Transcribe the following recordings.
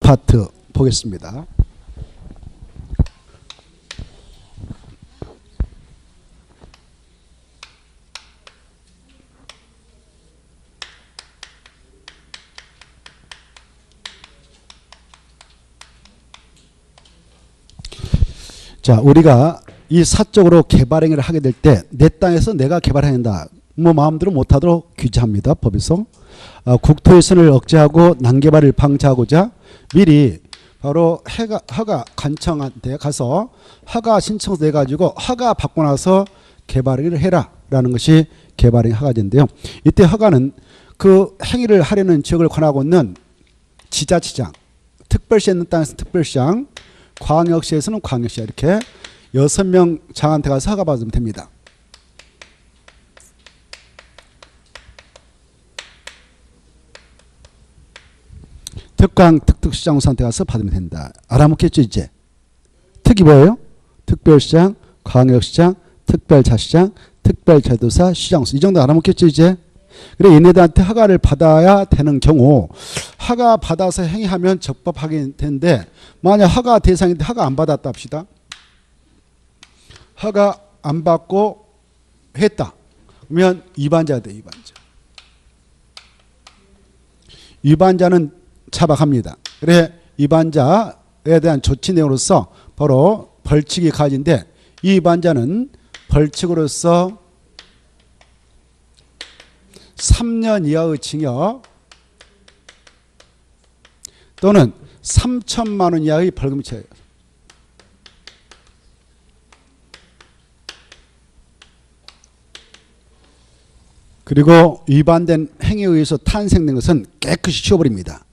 파트 보겠습니다. 자, 우리가 이 사적으로 개발행위를 하게 될 때 내 땅에서 내가 개발한다. 뭐 마음대로 못하도록 규제합니다. 법에서. 국토유선을 억제하고 난개발을 방지하고자 미리 바로 허가 관청한테 가서 허가 신청서 내가지고 허가 받고 나서 개발행위를 해라라는 것이 개발행위 허가제인데요. 이때 허가는 그 행위를 하려는 지역을 권하고 있는 지자체장, 특별시에 있는 땅에서 특별시장, 광역시에서는 광역시 이렇게 6명 장한테 가서 허가 받으면 됩니다. 특강 특특시장한테 가서 받으면 된다. 알아먹겠죠 이제. 특이 뭐예요? 특별시장, 광역시장, 특별자치장, 특별제도사, 시장수. 이 정도 알아먹겠죠 이제. 그래 얘네들한테 허가를 받아야 되는 경우 허가 받아서 행위하면 적법하게 되는데 만약 허가 대상인데 허가 안 받았다 합시다. 허가 안 받고 했다. 그러면 위반자가 돼. 위반자는 차박합니다. 그래 위반자에 대한 조치 내용으로서 바로 벌칙이 가진데 이 위반자는 벌칙으로서 3년 이하의 징역 또는 3천만 원 이하의 벌금이 처해요. 그리고 위반된 행위에 의해서 탄생된 것은 깨끗이 치워버립니다.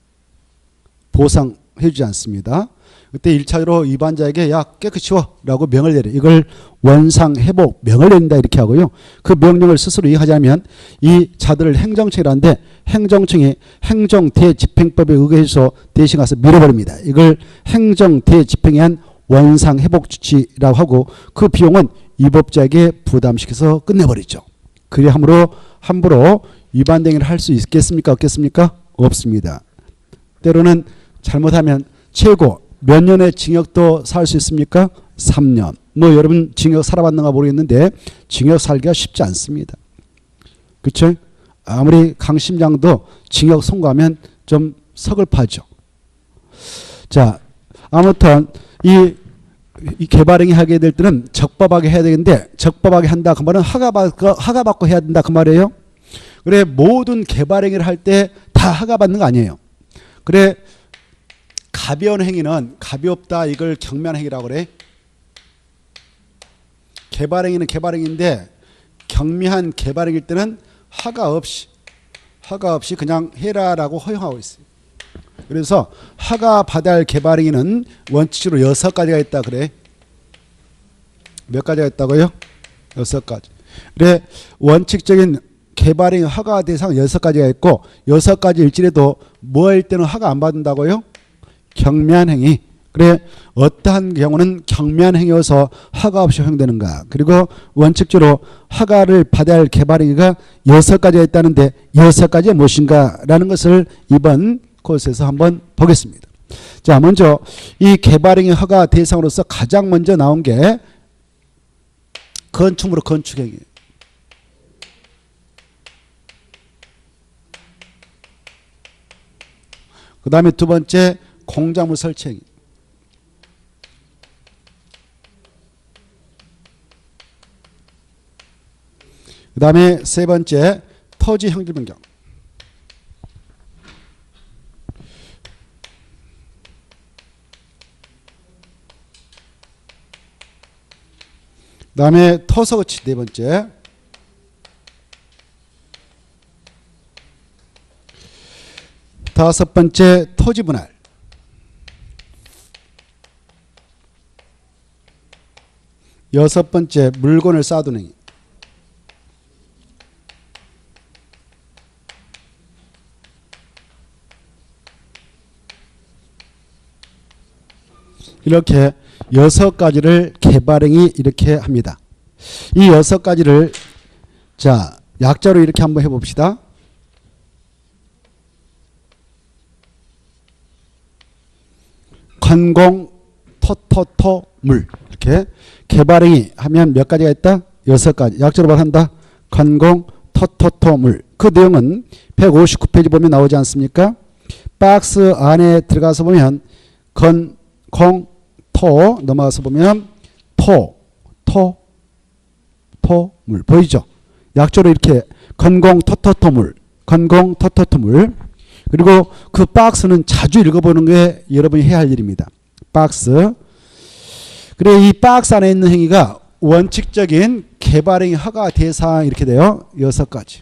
보상해 주지 않습니다. 그때 1차적으로 위반자에게 야 깨끗이 치워 라고 명을 내려. 이걸 원상회복 명을 내린다 이렇게 하고요. 그 명령을 스스로 이행하자면 이 자들을 행정청이라는데 행정청이 행정대집행법에 의거해서 대신 가서 밀어버립니다. 이걸 행정대집행에 한 원상회복조치라고 하고 그 비용은 위법자에게 부담시켜서 끝내버리죠. 그래 함부로 위반된 일을 할 수 있겠습니까? 없겠습니까? 없습니다. 때로는 잘못하면 최고 몇 년의 징역도 살 수 있습니까? 3년. 뭐 여러분 징역 살아봤는가 모르겠는데 징역 살기가 쉽지 않습니다. 그렇죠? 아무리 강심장도 징역 선고하면 좀 서글파죠. 자, 아무튼 이 개발행위 하게 될 때는 적법하게 해야 되는데 적법하게 한다 그 말은 허가 받고 해야 된다 그 말이에요. 그래 모든 개발행위를 할 때 다 허가 받는 거 아니에요. 그래 가벼운 행위는 가볍다 이걸 경미한 행위라고 그래. 개발행위는 개발행위인데 경미한 개발행위일 때는 허가 없이 그냥 해라라고 허용하고 있어요. 그래서 허가 받아야 할 개발행위는 원칙으로 6가지가 있다 그래. 몇 가지가 있다고요? 6가지. 그래 원칙적인 개발행위 허가 대상 6가지가 있고 6가지 일지라도 뭐 할 때는 허가 안 받는다고요? 경미한 행위. 그래 어떠한 경우는 경미한 행위여서 허가 없이 허용되는가. 그리고 원칙적으로 허가를 받아야 할 개발행위가 6가지가 있다는데 6가지가 무엇인가 라는 것을 이번 코스에서 한번 보겠습니다. 자, 먼저 이 개발행위 허가 대상으로서 가장 먼저 나온 게 건축물의 건축행위예요. 그 다음에 두 번째 공작물 설치행위. 그 다음에 세 번째 토지 형질 변경. 그 다음에 토서거치 네 번째. 다섯 번째 토지 분할. 여섯 번째 물건을 쌓아두는 행위. 이렇게 6가지를 개발행위 이렇게 합니다. 이 6가지를 자 약자로 이렇게 한번 해봅시다. 건공 토토토물 이렇게 개발행위 하면 몇 가지가 있다? 6가지. 약자로 말한다. 건공 토토토물. 그 내용은 159페이지 보면 나오지 않습니까? 박스 안에 들어가서 보면 건공 토 넘어가서 보면 토물 보이죠? 약조로 이렇게 건공 토토토물 건공 토토토물. 그리고 그 박스는 자주 읽어보는 게 여러분이 해야 할 일입니다. 박스. 그래 이 박스 안에 있는 행위가 원칙적인 개발행위 허가 대상 이렇게 돼요. 6가지.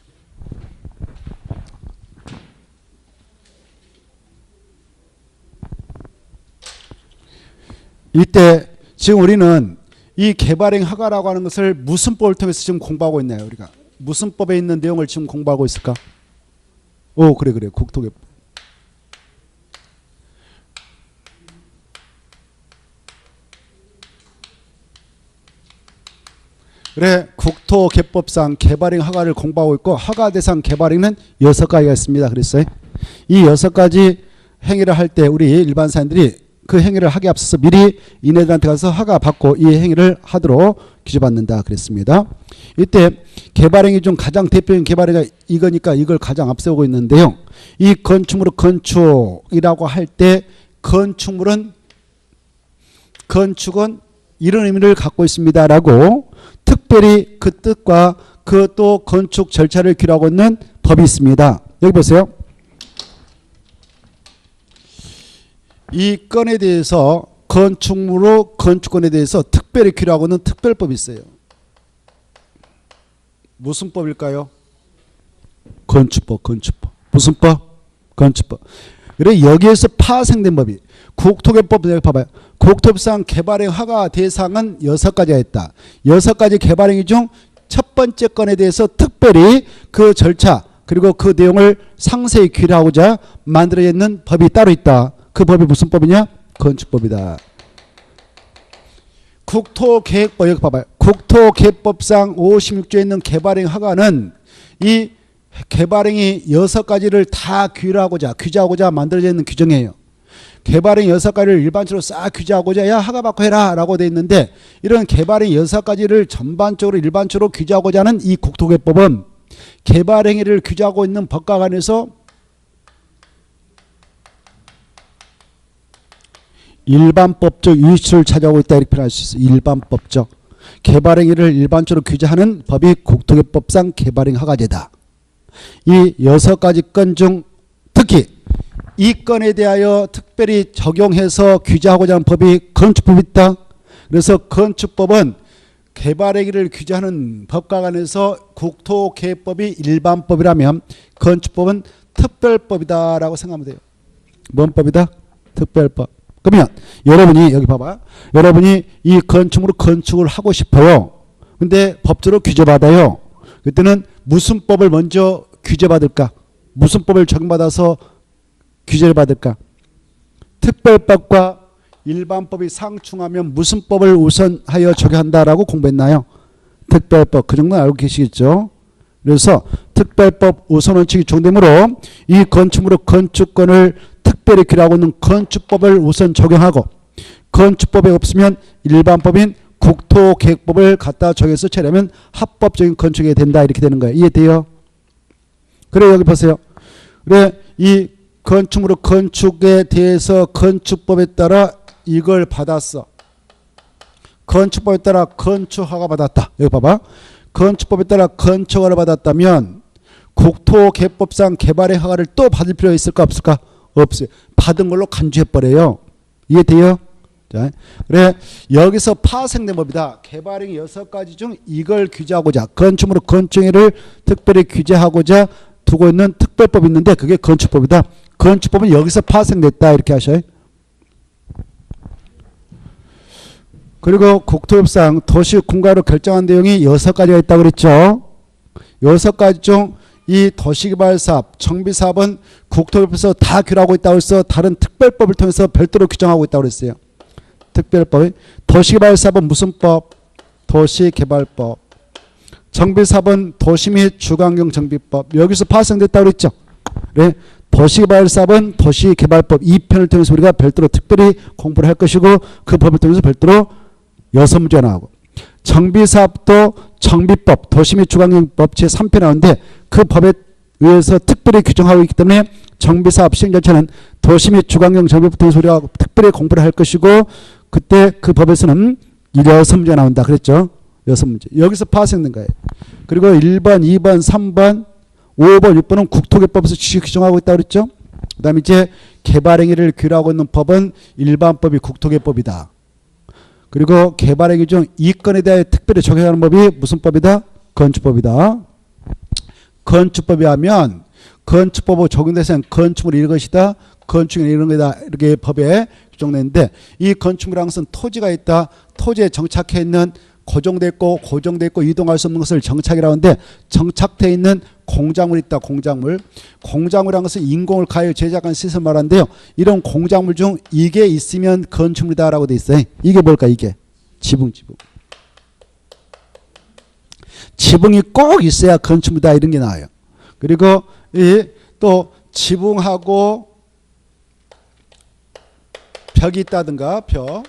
이때 지금 우리는 이 개발행위 허가라고 하는 것을 무슨 법을 통해서 지금 공부하고 있나요? 우리가 무슨 법에 있는 내용을 지금 공부하고 있을까? 오 그래 국토개법. 그래 국토개법상 개발행위 허가를 공부하고 있고 허가 대상 개발행위는 6가지가 있습니다. 그랬어요. 이 6가지 행위를 할 때 우리 일반 사람들이 그 행위를 하기 앞서서 미리 이네들한테 가서 허가 받고 이 행위를 하도록 규제받는다 그랬습니다. 이때 개발행위 중 가장 대표적인 개발행위가 이거니까 이걸 가장 앞세우고 있는데요. 이 건축물의 건축이라고 할 때 건축은 이런 의미를 갖고 있습니다라고 특별히 그 뜻과 그 또 건축 절차를 규율하고 있는 법이 있습니다. 여기 보세요. 이 건에 대해서 건축물로 건축권에 대해서 특별히 규율하고 있는 특별법이 있어요. 무슨 법일까요? 건축법. 무슨 법? 건축법. 그래 여기에서 파생된 법이 국토개법. 여기 봐봐요. 국토법상 개발행위 허가 대상은 6가지가 있다. 6가지 개발행위 중 첫 번째 건에 대해서 특별히 그 절차 그리고 그 내용을 상세히 규율하고자 만들어져 있는 법이 따로 있다. 그 법이 무슨 법이냐? 건축법이다. 국토계획법 여기 봐봐요. 국토계획법상 56조에 있는 개발행위 허가는 이 개발행위 6가지를 다 규제하고자 만들어져 있는 규정이에요. 개발행위 6가지를 일반적으로 싹 규제하고자 야 허가 받고 해라 라고 되어 있는데 이런 개발행위 6가지를 전반적으로 일반적으로 규제하고자 하는 이 국토계획법은 개발행위를 규제하고 있는 법과 관해서 일반법적 유의치를 차지하고 있다 이렇게 표현할 수 있어요. 일반법적. 개발행위를 일반적으로 규제하는 법이 국토개법상 개발행위 허가제다. 이 6가지 건 중 특히 이 건에 대하여 특별히 적용해서 규제하고자 하는 법이 건축법이 있다. 그래서 건축법은 개발행위를 규제하는 법과 관해서 국토개법이 일반법이라면 건축법은 특별법이다라고 생각하면 돼요. 뭔 법이다? 특별법. 그러면 여러분이 여기 봐봐. 여러분이 이 건축물로 건축을 하고 싶어요. 근데 법적으로 규제받아요. 그때는 무슨 법을 먼저 규제받을까? 무슨 법을 적용받아서 규제를 받을까? 특별법과 일반법이 상충하면 무슨 법을 우선하여 적용한다라고 공부했나요? 특별법. 그 정도는 알고 계시겠죠? 그래서 특별법 우선원칙이 적용되므로 이 건축물의 건축권을 특별히 규율하고 있는 건축법을 우선 적용하고 건축법에 없으면 일반법인 국토계획법을 갖다 적용해서 처리하면 합법적인 건축이 된다 이렇게 되는 거예요. 이해돼요? 그래 여기 보세요. 그래 이 건축물의 건축에 대해서 건축법에 따라 이걸 받았어. 건축법에 따라 건축허가 받았다. 여기 봐봐. 건축법에 따라 건축허가를 받았다면 국토개법상 개발의 허가를 또 받을 필요가 있을까 없을까? 없어요. 받은 걸로 간주해버려요. 이해돼요? 자, 그래 여기서 파생된 법이다. 개발행위 6가지 중 이걸 규제하고자 건축물의 건축행위를 특별히 규제하고자 두고 있는 특별법이 있는데 그게 건축법이다. 건축법은 여기서 파생됐다 이렇게 하셔요. 그리고 국토협상 도시군가로 결정한 내용이 6가지가 있다고 그랬죠. 6가지 중 이 도시개발사업, 정비사업은 국토법에서 다 규율하고 있다고 해서 다른 특별법을 통해서 별도로 규정하고 있다고 그랬어요. 특별법이. 도시개발사업은 무슨 법? 도시개발법. 정비사업은 도시 및 주거환경정비법. 여기서 파생됐다고 그랬죠. 그래? 도시개발사업은 도시개발법 2편을 통해서 우리가 별도로 특별히 공부를 할 것이고 그 법을 통해서 별도로 6문제 나오고 정비사업도 정비법 도시 및 주관경법 제3편 나오는데 그 법에 의해서 특별히 규정하고 있기 때문에 정비사업 시행 절차는 도시 및 주관경 정비법 통해서 우리가 특별히 공부를 할 것이고 그때 그 법에서는 6문제 나온다 그랬죠. 6문제. 여기서 파생된 거예요. 그리고 1번, 2번, 3번, 5번, 6번은 국토개법에서 규정하고 있다고 그랬죠. 그 다음에 이제 개발행위를 규율하고 있는 법은 일반법이 국토개법이다. 그리고 개발행위 중 이건에 대해 특별히 적용하는 법이 무슨 법이다? 건축법이다. 건축법이 하면 건축법으로 적용돼서 건축물 이런 것이다. 건축은 이런 거다. 이렇게 법에 규정되는데 이 건축물이라는 것은 토지가 있다. 토지에 정착해 있는 고정돼 있고 이동할 수 없는 것을 정착이라고 하는데 정착되어 있는 공작물이 있다. 공작물이라는 것은 인공을 가하여 제작한 시설 말하는데요. 이런 공작물 중 이게 있으면 건축물이다라고 돼 있어요. 이게 뭘까? 이게 지붕. 지붕이 꼭 있어야 건축물이다 이런 게 나와요. 그리고 또 지붕하고 벽이 있다든가 벽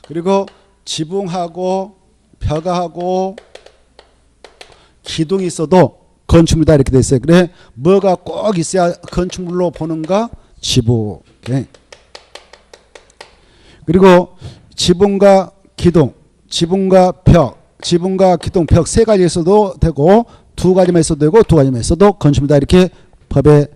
그리고 지붕하고 벽하고 기둥이 있어도 건축물이다 이렇게 돼 있어요. 그래 뭐가 꼭 있어야 건축물로 보는가? 지붕. 오케이. 그리고 지붕과 기둥, 지붕과 벽, 지붕과 기둥, 벽 세 가지 있어도 되고 두 가지만 있어도 되고 두 가지만 있어도 건축물이다 이렇게 법의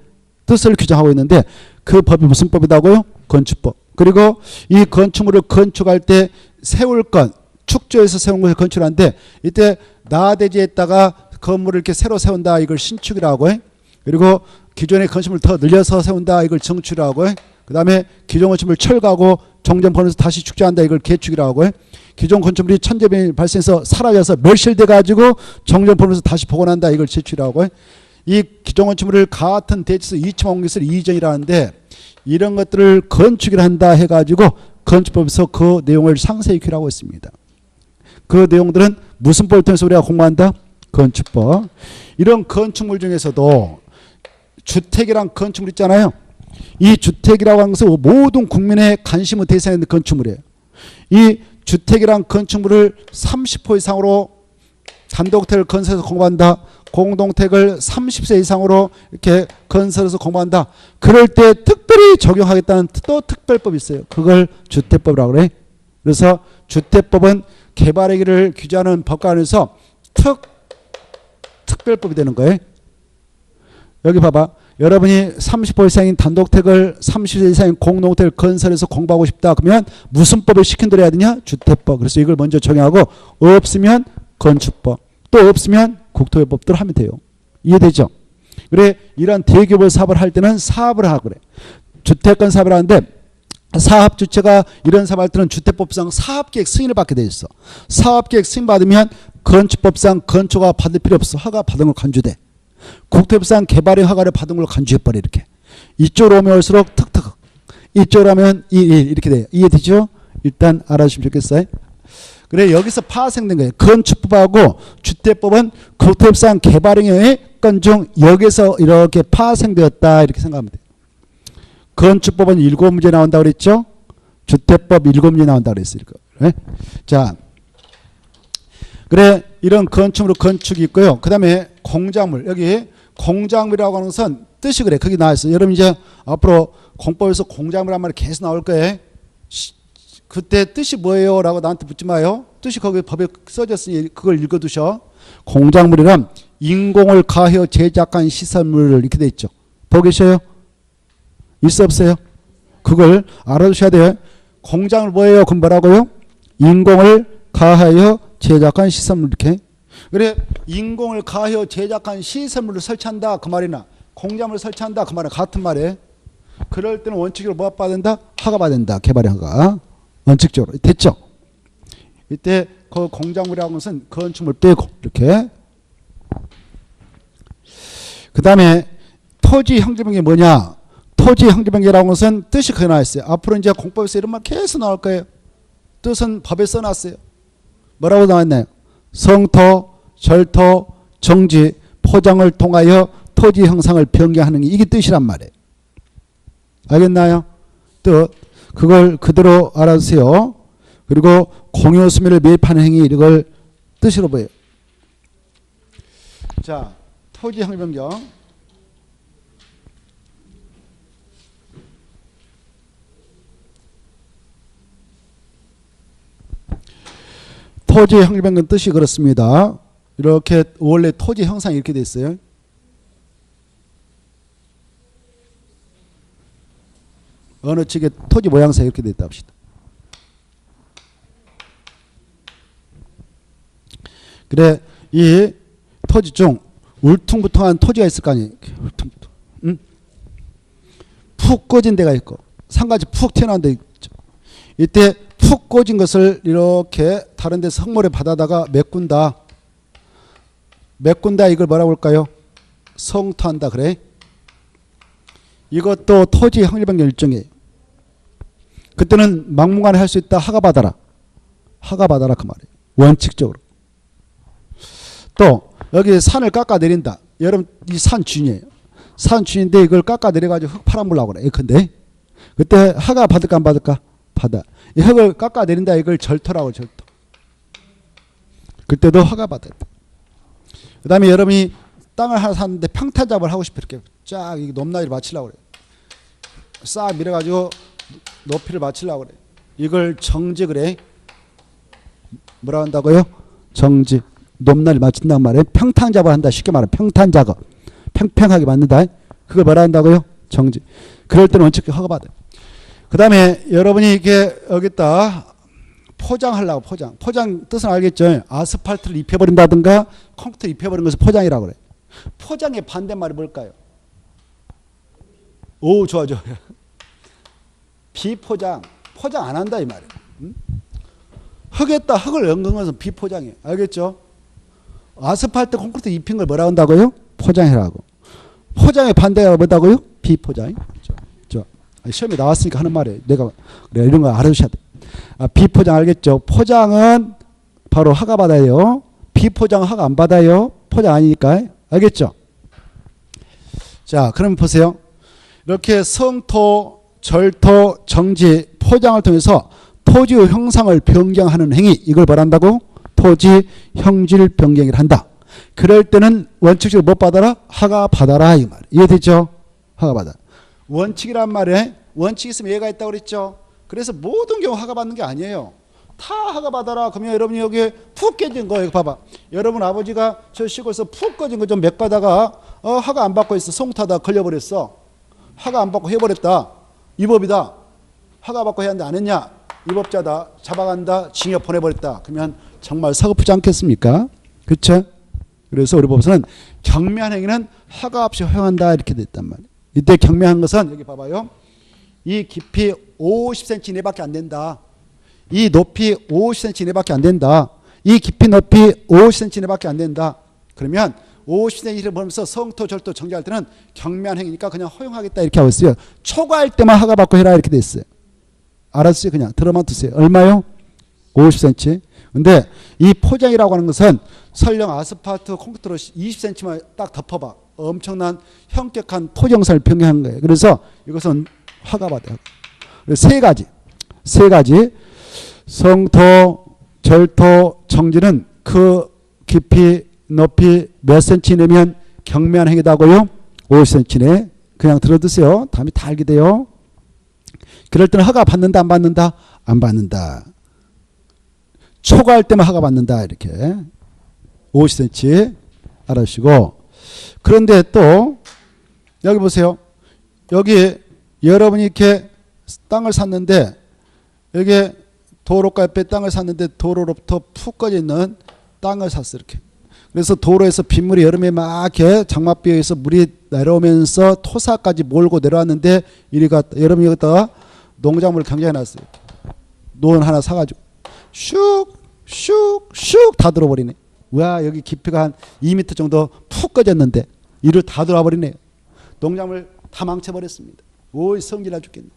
뜻을 규정하고 있는데 그 법이 무슨 법이다고요? 건축법. 그리고 이 건축물을 건축할 때 세울 건 축조해서 세운 것을 건축하는데 이때 나대지에다가 건물을 이렇게 새로 세운다 이걸 신축이라고 해. 그리고 기존의 건축물을 더 늘려서 세운다 이걸 정축이라고 해. 그 다음에 기존 건축물을 철거하고 정전번에서 다시 축조한다 이걸 개축이라고 해. 기존 건축물이 천재변이 발생해서 사라져서 멸실돼 가지고 정전번에서 다시 복원한다 이걸 재축이라고 해. 이 기존 건축물을 같은 대지에서 이침한 것을 이전이라는데 이런 것들을 건축이라 한다 해가지고 건축법에서 그 내용을 상세히 규율하고 있습니다. 그 내용들은 무슨 법을 통해서 우리가 공부한다? 건축법. 이런 건축물 중에서도 주택이란 건축물 있잖아요. 이 주택이라고 하는 것은 모든 국민의 관심을 대상에 있는 건축물이에요. 이 주택이란 건축물을 30호 이상으로 단독택을 건설해서 공부한다. 공동택을 30세 이상으로 이렇게 건설해서 공부한다. 그럴 때 특별히 적용하겠다는 또 특별법이 있어요. 그걸 주택법이라고 그래. 그래서 주택법은 개발행위를 규제하는 법과 안에서 특별법이 되는 거예요. 여기 봐봐. 여러분이 30호 이상인 단독택을 30세 이상인 공동택을 건설해서 공부하고 싶다. 그러면 무슨 법을 시킨다고 해야 되냐? 주택법. 그래서 이걸 먼저 정하고 없으면 건축법. 또 없으면 국토개법대로 하면 돼요. 이해되죠? 그래 이런 대규모 사업을 할 때는 사업을 하고 그래. 주택건 사업을 하는데 사업주체가 이런 사업을 할 때는 주택법상 사업계획 승인을 받게 돼 있어. 사업계획 승인 받으면 건축법상 건축허가 받을 필요 없어. 허가 받은 걸 간주돼. 국토법상 개발의 허가를 받은 걸 간주해버려. 이렇게 이쪽으로 오면 올수록 턱턱 이쪽으로 하면 이렇게 돼요. 이해되죠? 일단 알아주시면 좋겠어요. 그래 여기서 파생된 거예요. 건축법하고 주택법은 국토법상 개발행위의 건 중 여기서 이렇게 파생되었다 이렇게 생각하면 돼요. 건축법은 7문제 나온다고 그랬죠. 주택법 7문제 나온다고 그랬어요. 그래? 자, 그래 이런 건축물로 건축이 있고요. 그 다음에 공작물. 여기 공작물이라고 하는 것은 뜻이 그래. 거기 나와 있어요. 여러분 이제 앞으로 공법에서 공작물이란 말이 계속 나올 거예요. 그때 뜻이 뭐예요? 라고 나한테 묻지 마요. 뜻이 거기 법에 써졌으니 그걸 읽어두셔. 공작물이란 인공을 가하여 제작한 시설물 이렇게 돼 있죠. 보고 계셔요? 있어 없어요? 그걸 알아두셔야 돼요. 공작물 뭐예요? 그럼 뭐라고요? 인공을 가하여 제작한 시설물 이렇게. 그래 인공을 가하여 제작한 시설물을 설치한다 그 말이나 공작물을 설치한다 그 말은 같은 말이에요. 그럴 때는 원칙적으로 뭐 받는다? 허가 받는다. 개발의 허가. 원칙적으로 됐죠? 이때 그 공작물이라는 것은 건축물 빼고 이렇게. 그 다음에 토지 형질병이 뭐냐? 토지 형질병이라는 것은 뜻이 거기 나와 있어요. 앞으로 이제 공법에서 이런 말 계속 나올 거예요. 뜻은 법에 써놨어요. 뭐라고 나왔나요? 성토, 절토, 정지, 포장을 통하여 토지 형상을 변경하는 게 이게 뜻이란 말이에요. 알겠나요? 또 그걸 그대로 알아두세요. 그리고 공유수면을 매입하는 행위 이걸 뜻으로 보여요. 자, 토지 형질 변경. 토지 형질 변경 뜻이 그렇습니다. 이렇게 원래 토지 형상이 이렇게 돼 있어요. 어느 측에 토지 모양새 이렇게 돼 있다 합시다. 그래, 이 토지 중 울퉁불퉁한 토지가 있을 거 아니에요. 울퉁불퉁. 응? 푹 꺼진 데가 있고 산같이 푹 튀어나온 데 있죠. 이때 푹 꺼진 것을 이렇게 다른 데 성물에 받아다가 메꾼다. 메꾼다 이걸 뭐라고 할까요? 성토한다 그래. 이것도 토지 형질 변경 일종이에요. 그때는 막무가내 할 수 있다. 허가받아라. 허가받아라 그 말이에요. 원칙적으로. 또 여기 산을 깎아 내린다. 여러분 이 산 주인이에요. 산 주인인데 이걸 깎아 내려가지고 흙 팔아먹으려고 그래. 근데 그때 허가 받을까 안 받을까? 받아. 이 흙을 깎아 내린다. 이걸 절토라고 절토. 그때도 허가 받아야 돼. 그 다음에 여러분이 땅을 하나 샀는데 평탄 작업을 하고 싶어. 이렇게 쫙 높낮이를 맞추려고 그래. 싹 밀어가지고 높이를 맞추려고 그래. 이걸 정지 그래. 뭐라 한다고요? 정지. 높낮이 맞춘단 말이에요. 평탄 작업을 한다. 쉽게 말하면 평탄 작업. 평평하게 맞는다. 그걸 뭐라 한다고요? 정지. 그럴 때는 원칙 허가받아요. 그 다음에 여러분이 이게 여기다 포장하려고 포장. 포장 뜻은 알겠죠? 아스팔트를 입혀버린다든가 콘크리트 입혀버린 것을 포장이라고 그래. 포장의 반대말이 뭘까요? 오, 좋아. 비포장. 포장 안 한다 이 말이에요. 응? 흙에다 흙을 얹은 것은 비포장이에요. 알겠죠? 아스팔트 콘크리트 입힌 걸 뭐라 한다고요? 포장이라고. 포장의 반대가 뭐다고요? 비포장. 시험에 나왔으니까 하는 말이에요. 내가 그래 이런 거 알아두셔야 돼. 비포장 알겠죠? 포장은 바로 허가 받아요. 비포장 허가 안 받아요. 포장 아니니까. 알겠죠? 자, 그럼 보세요. 이렇게 성토, 절토, 정지, 포장을 통해서 토지의 형상을 변경하는 행위 이걸 말한다고? 토지 형질 변경을 한다. 그럴 때는 원칙적으로 못 받아라? 허가 받아라 이 말. 이해되죠? 허가 받아. 원칙이란 말에 원칙이 있으면 예가 있다고 그랬죠. 그래서 모든 경우 허가 받는 게 아니에요. 다 허가 받아라. 그러면 여러분이 여기 푹 깨진 거 이거 봐봐. 여러분 아버지가 저 시골에서 푹 꺼진 거 좀 몇 가다가 허가 안 받고 있어. 송타다 걸려버렸어. 허가 안 받고 해버렸다. 위법이다. 허가 받고 해야 하는데 안 했냐? 위법자다. 잡아간다. 징역 보내버렸다. 그러면 정말 서글프지 않겠습니까? 그렇죠? 그래서 우리 법에서는 경미한 행위는 허가 없이 허용한다 이렇게 됐단 말이에요. 이때 경미한 것은 여기 봐봐요. 이 깊이 50cm 이내밖에 안 된다. 이 높이 50cm 이내밖에 안 된다. 이 깊이 높이 50cm 이내밖에 안 된다. 그러면 50cm를 보면서 성토 절토 정지할 때는 경미한 행위니까 그냥 허용하겠다 이렇게 하고 있어요. 초과할 때만 허가받고 해라 이렇게 돼 있어요. 알았어요? 그냥 들어만 두세요. 얼마요? 50cm. 근데 이 포장이라고 하는 것은 설령 아스팔트 콘크리트로 20cm만 딱 덮어봐. 엄청난 현격한 토지 형상을 변경한 거예요. 그래서 이것은 허가받아요. 세 가지. 성토, 절토, 정지는 그 깊이, 높이 몇 cm 내면 경미한 행위다고요? 50cm 내. 그냥 들어두세요. 다음에 다 알게 돼요. 그럴 때는 허가 받는다, 안 받는다? 안 받는다. 초과할 때만 허가 받는다. 이렇게. 50cm 알아주시고. 그런데 또 여기 보세요. 여기 여러분이 이렇게 땅을 샀는데 여기 도로가 옆에 땅을 샀는데 도로로부터 푹 꺼져 있는 땅을 샀어요. 이렇게. 그래서 도로에서 빗물이 여름에 막 이렇게 장마비에 의해서 물이 내려오면서 토사까지 몰고 내려왔는데 이리가 여러분이 여기다가 농작물을 경작해 놨어요. 논 하나 사가지고 슉 다 들어버리네. 와, 여기 깊이가 한 2m 정도 푹 꺼졌는데 이를 다 들어버리네요. 농작물 다 망쳐버렸습니다. 오이 성질나 죽겠네.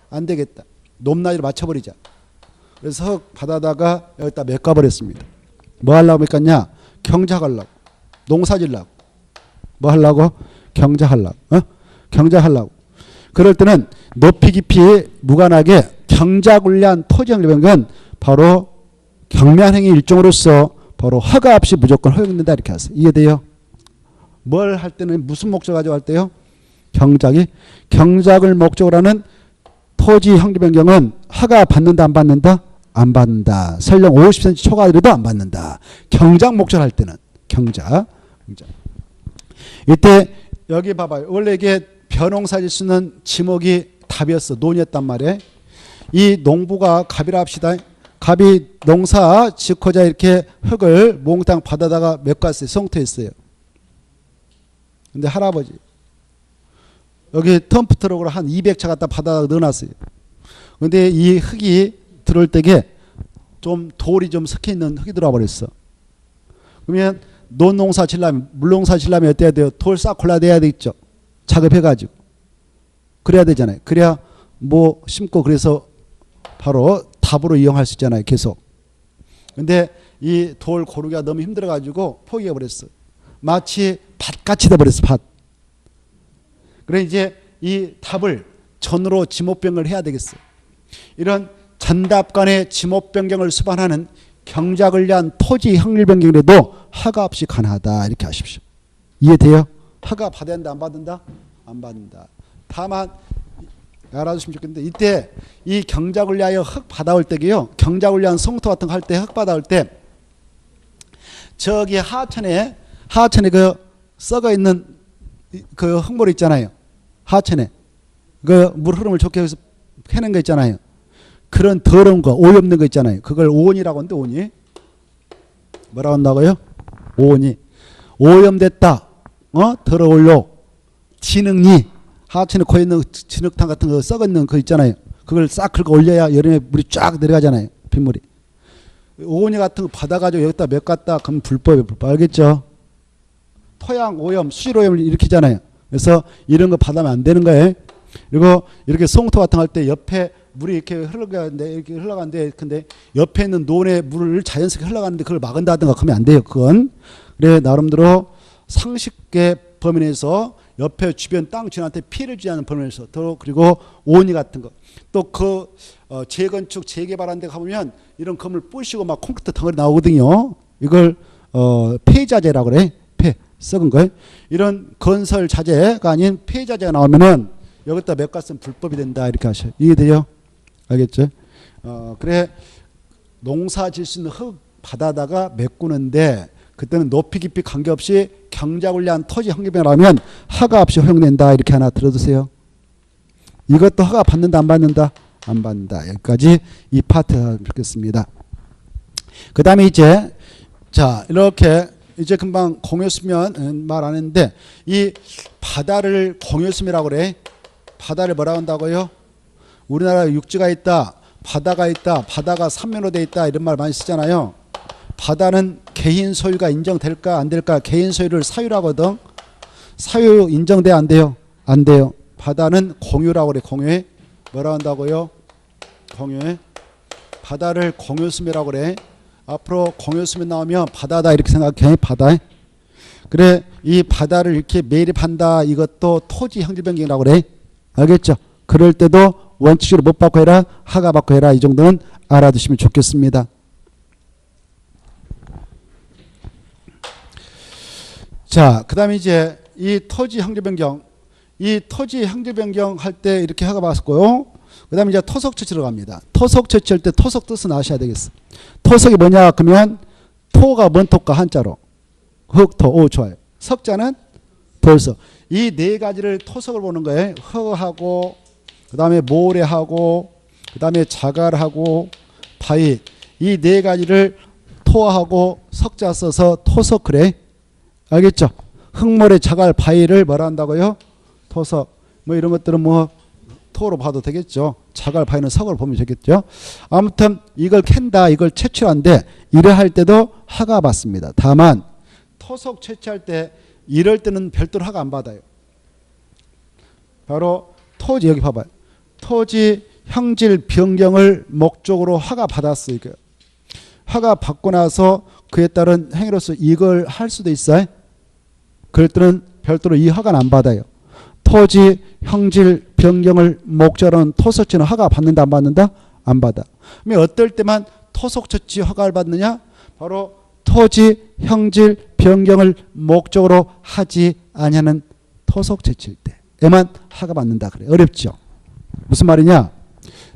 안 되겠다. 높낮이를 맞춰버리자. 그래서 흙 받아다가 여기다 메꿔버렸습니다. 뭐 하려고 메꿨냐? 경작하려고. 농사질라고. 뭐 하려고? 경작하려고. 경작하려고. 그럴 때는 높이 깊이 무관하게 경작을 위한 토지 형질 변경은 바로 경미한 행위 일종으로서 바로 허가 없이 무조건 허용된다 이렇게 하세요. 이해돼요? 뭘 할 때는 무슨 목적 가지고 할 때요? 경작을 목적으로 하는 토지 형질 변경은 허가 받는다 안 받는다? 안 받는다. 설령 50cm 초과해도 안 받는다. 경작 목적을 할 때는 경작. 이때 여기 봐봐요. 원래 이게 벼농사 질 수 있는 지목이 답이었어. 논이었단 말이에요. 이 농부가 갑이라 합시다. 갑이 농사 짓고자 이렇게 흙을 몽땅 받아다가 메꿨어요. 송토했어요. 근데 할아버지 여기 덤프트럭으로 한 200차 갖다 받아다가 넣어놨어요. 근데 이 흙이 들어올 때게 좀 돌이 좀 섞여 있는 흙이 들어와 버렸어. 그러면 논농사 지려면 물농사 지려면 어때야 돼요? 돌 싹 골라내야 되겠죠. 작업해가지고 그래야 되잖아요. 그래야 뭐 심고 그래서 바로 답으로 이용할 수 있잖아요. 계속. 근데 이 돌 고르기가 너무 힘들어가지고 포기해버렸어. 마치 밭같이 돼버렸어. 밭. 그래 이제 이 답을 전으로 지목변경을 해야 되겠어. 이런 전답 간의 지목 변경을 수반하는 경작을 위한 토지 형질 변경이라도 허가 없이 가능하다 이렇게 하십시오. 이해돼요? 허가 받아야 한다 안 받는다? 안 받는다. 다만 알아두시면 좋겠는데 이때 이 경작을 위하여 흙 받아올 때게요. 경작을 위한 송토 같은 거 할 때 흙 받아올 때 저기 하천에 그 썩어 있는 그 흙물 있잖아요. 하천에 그 물 흐름을 좋게 해서 해낸 거 있잖아요. 그런 더러운 거, 오염 없는 거 있잖아요. 그걸 오온이라고 하는데 오온이 뭐라고 한다고요? 오온이 오염됐다. 더러울로 진흙이 하천에 고여 있는 진흙탕 같은 거 썩어 있는 거 있잖아요. 그걸 싹 긁어 올려야 여름에 물이 쫙 내려가잖아요. 빗물이. 오온이 같은 거 받아가지고 여기다 몇 갖다 그럼 불법이에요. 불법. 알겠죠? 토양 오염, 수질 오염을 일으키잖아요. 그래서 이런 거 받으면 안 되는 거예요. 그리고 이렇게 송토 같은 거 할 때 옆에 물이 이렇게 흘러가는데 근데 옆에 있는 논에 물을 자연스럽게 흘러가는데 그걸 막은다든가 그러면 안 돼요. 그건. 그래 나름대로 상식의 범위 내에서 옆에 주변 땅 주인한테 피해를 주지 않는 범위 내에서 또 그리고 오니 같은 거 또 그 재건축 재개발하는 데 가보면 이런 건물 부시고 막 콘크리트 덩어리 나오거든요. 이걸 폐자재라고 그래. 썩은 거. 이런 건설 자재가 아닌 폐자재가 나오면은 여기다 메꿨으면 불법이 된다 이렇게 하셔요. 이해돼요? 알겠죠? 그래 농사 질 수 있는 흙 받아다가 메꾸는데 그때는 높이 깊이 관계없이 경작을 위한 토지 형질변경을 하면 허가 없이 허용된다 이렇게 하나 들어두세요. 이것도 허가 받는다 안 받는다? 안 받는다. 여기까지 이 파트 듣겠습니다. 그 다음에 이제 자 이렇게 이제 금방 공유수면 말 안 했는데 이 바다를 공유수면이라고 그래. 바다를 뭐라고 한다고요? 우리나라에 육지가 있다, 바다가 있다, 바다가 삼면으로 돼 있다 이런 말 많이 쓰잖아요. 바다는 개인 소유가 인정될까 안 될까? 개인 소유를 사유라고 하거든. 사유 인정돼 안 돼요? 안 돼요. 바다는 공유라고 그래. 공유해. 뭐라고 한다고요? 공유해. 바다를 공유수면이라고 그래. 앞으로 공유수면 나오면 바다다 이렇게 생각해. 바다에. 그래 이 바다를 이렇게 매립한다 이것도 토지 형질 변경이라고 그래. 알겠죠? 그럴 때도 원칙적으로 못 받고 해라, 허가 받고 해라 이 정도는 알아두시면 좋겠습니다. 자, 그 다음에 이제 이 토지 형질 변경, 이 토지 형질 변경 할 때 이렇게 허가 받았고요. 그 다음에 이제 토속 처치로 갑니다. 토속 처치할 때 토속 뜻은 아셔야 되겠어. 토속이 뭐냐? 그러면 토가 뭔 토가 한자로 흙토. 오 좋아요. 석자는 돌석. 이 네 가지를 토속을 보는 거예요. 흙하고 그 다음에 모래하고 그 다음에 자갈하고 바위 이 네 가지를 토하고 석자 써서 토석 그래. 알겠죠? 흙모래 자갈 바위를 뭐라 한다고요? 토석. 뭐 이런 것들은 뭐 토로 봐도 되겠죠. 자갈 바위는 석으로 보면 되겠죠. 아무튼 이걸 캔다 이걸 채취한데 이래 할 때도 허가 받습니다. 다만 토속 채취할 때 이럴 때는 별도로 허가 안 받아요. 바로 토지 여기 봐봐요. 토지 형질 변경을 목적으로 허가 받았어요. 이거. 허가 받고 나서 그에 따른 행위로서 이걸 할 수도 있어요. 그럴 때는 별도로 이 허가는 안 받아요. 토지 형질 변경을 목적으로 하는 토속지는 허가 받는다 안 받는다? 안 받아. 그러면 어떨 때만 토속처치 허가를 받느냐? 바로 토지 형질 변경을 목적으로 하지 아니하는 토속처치일 때에만 허가 받는다 그래. 어렵죠? 무슨 말이냐?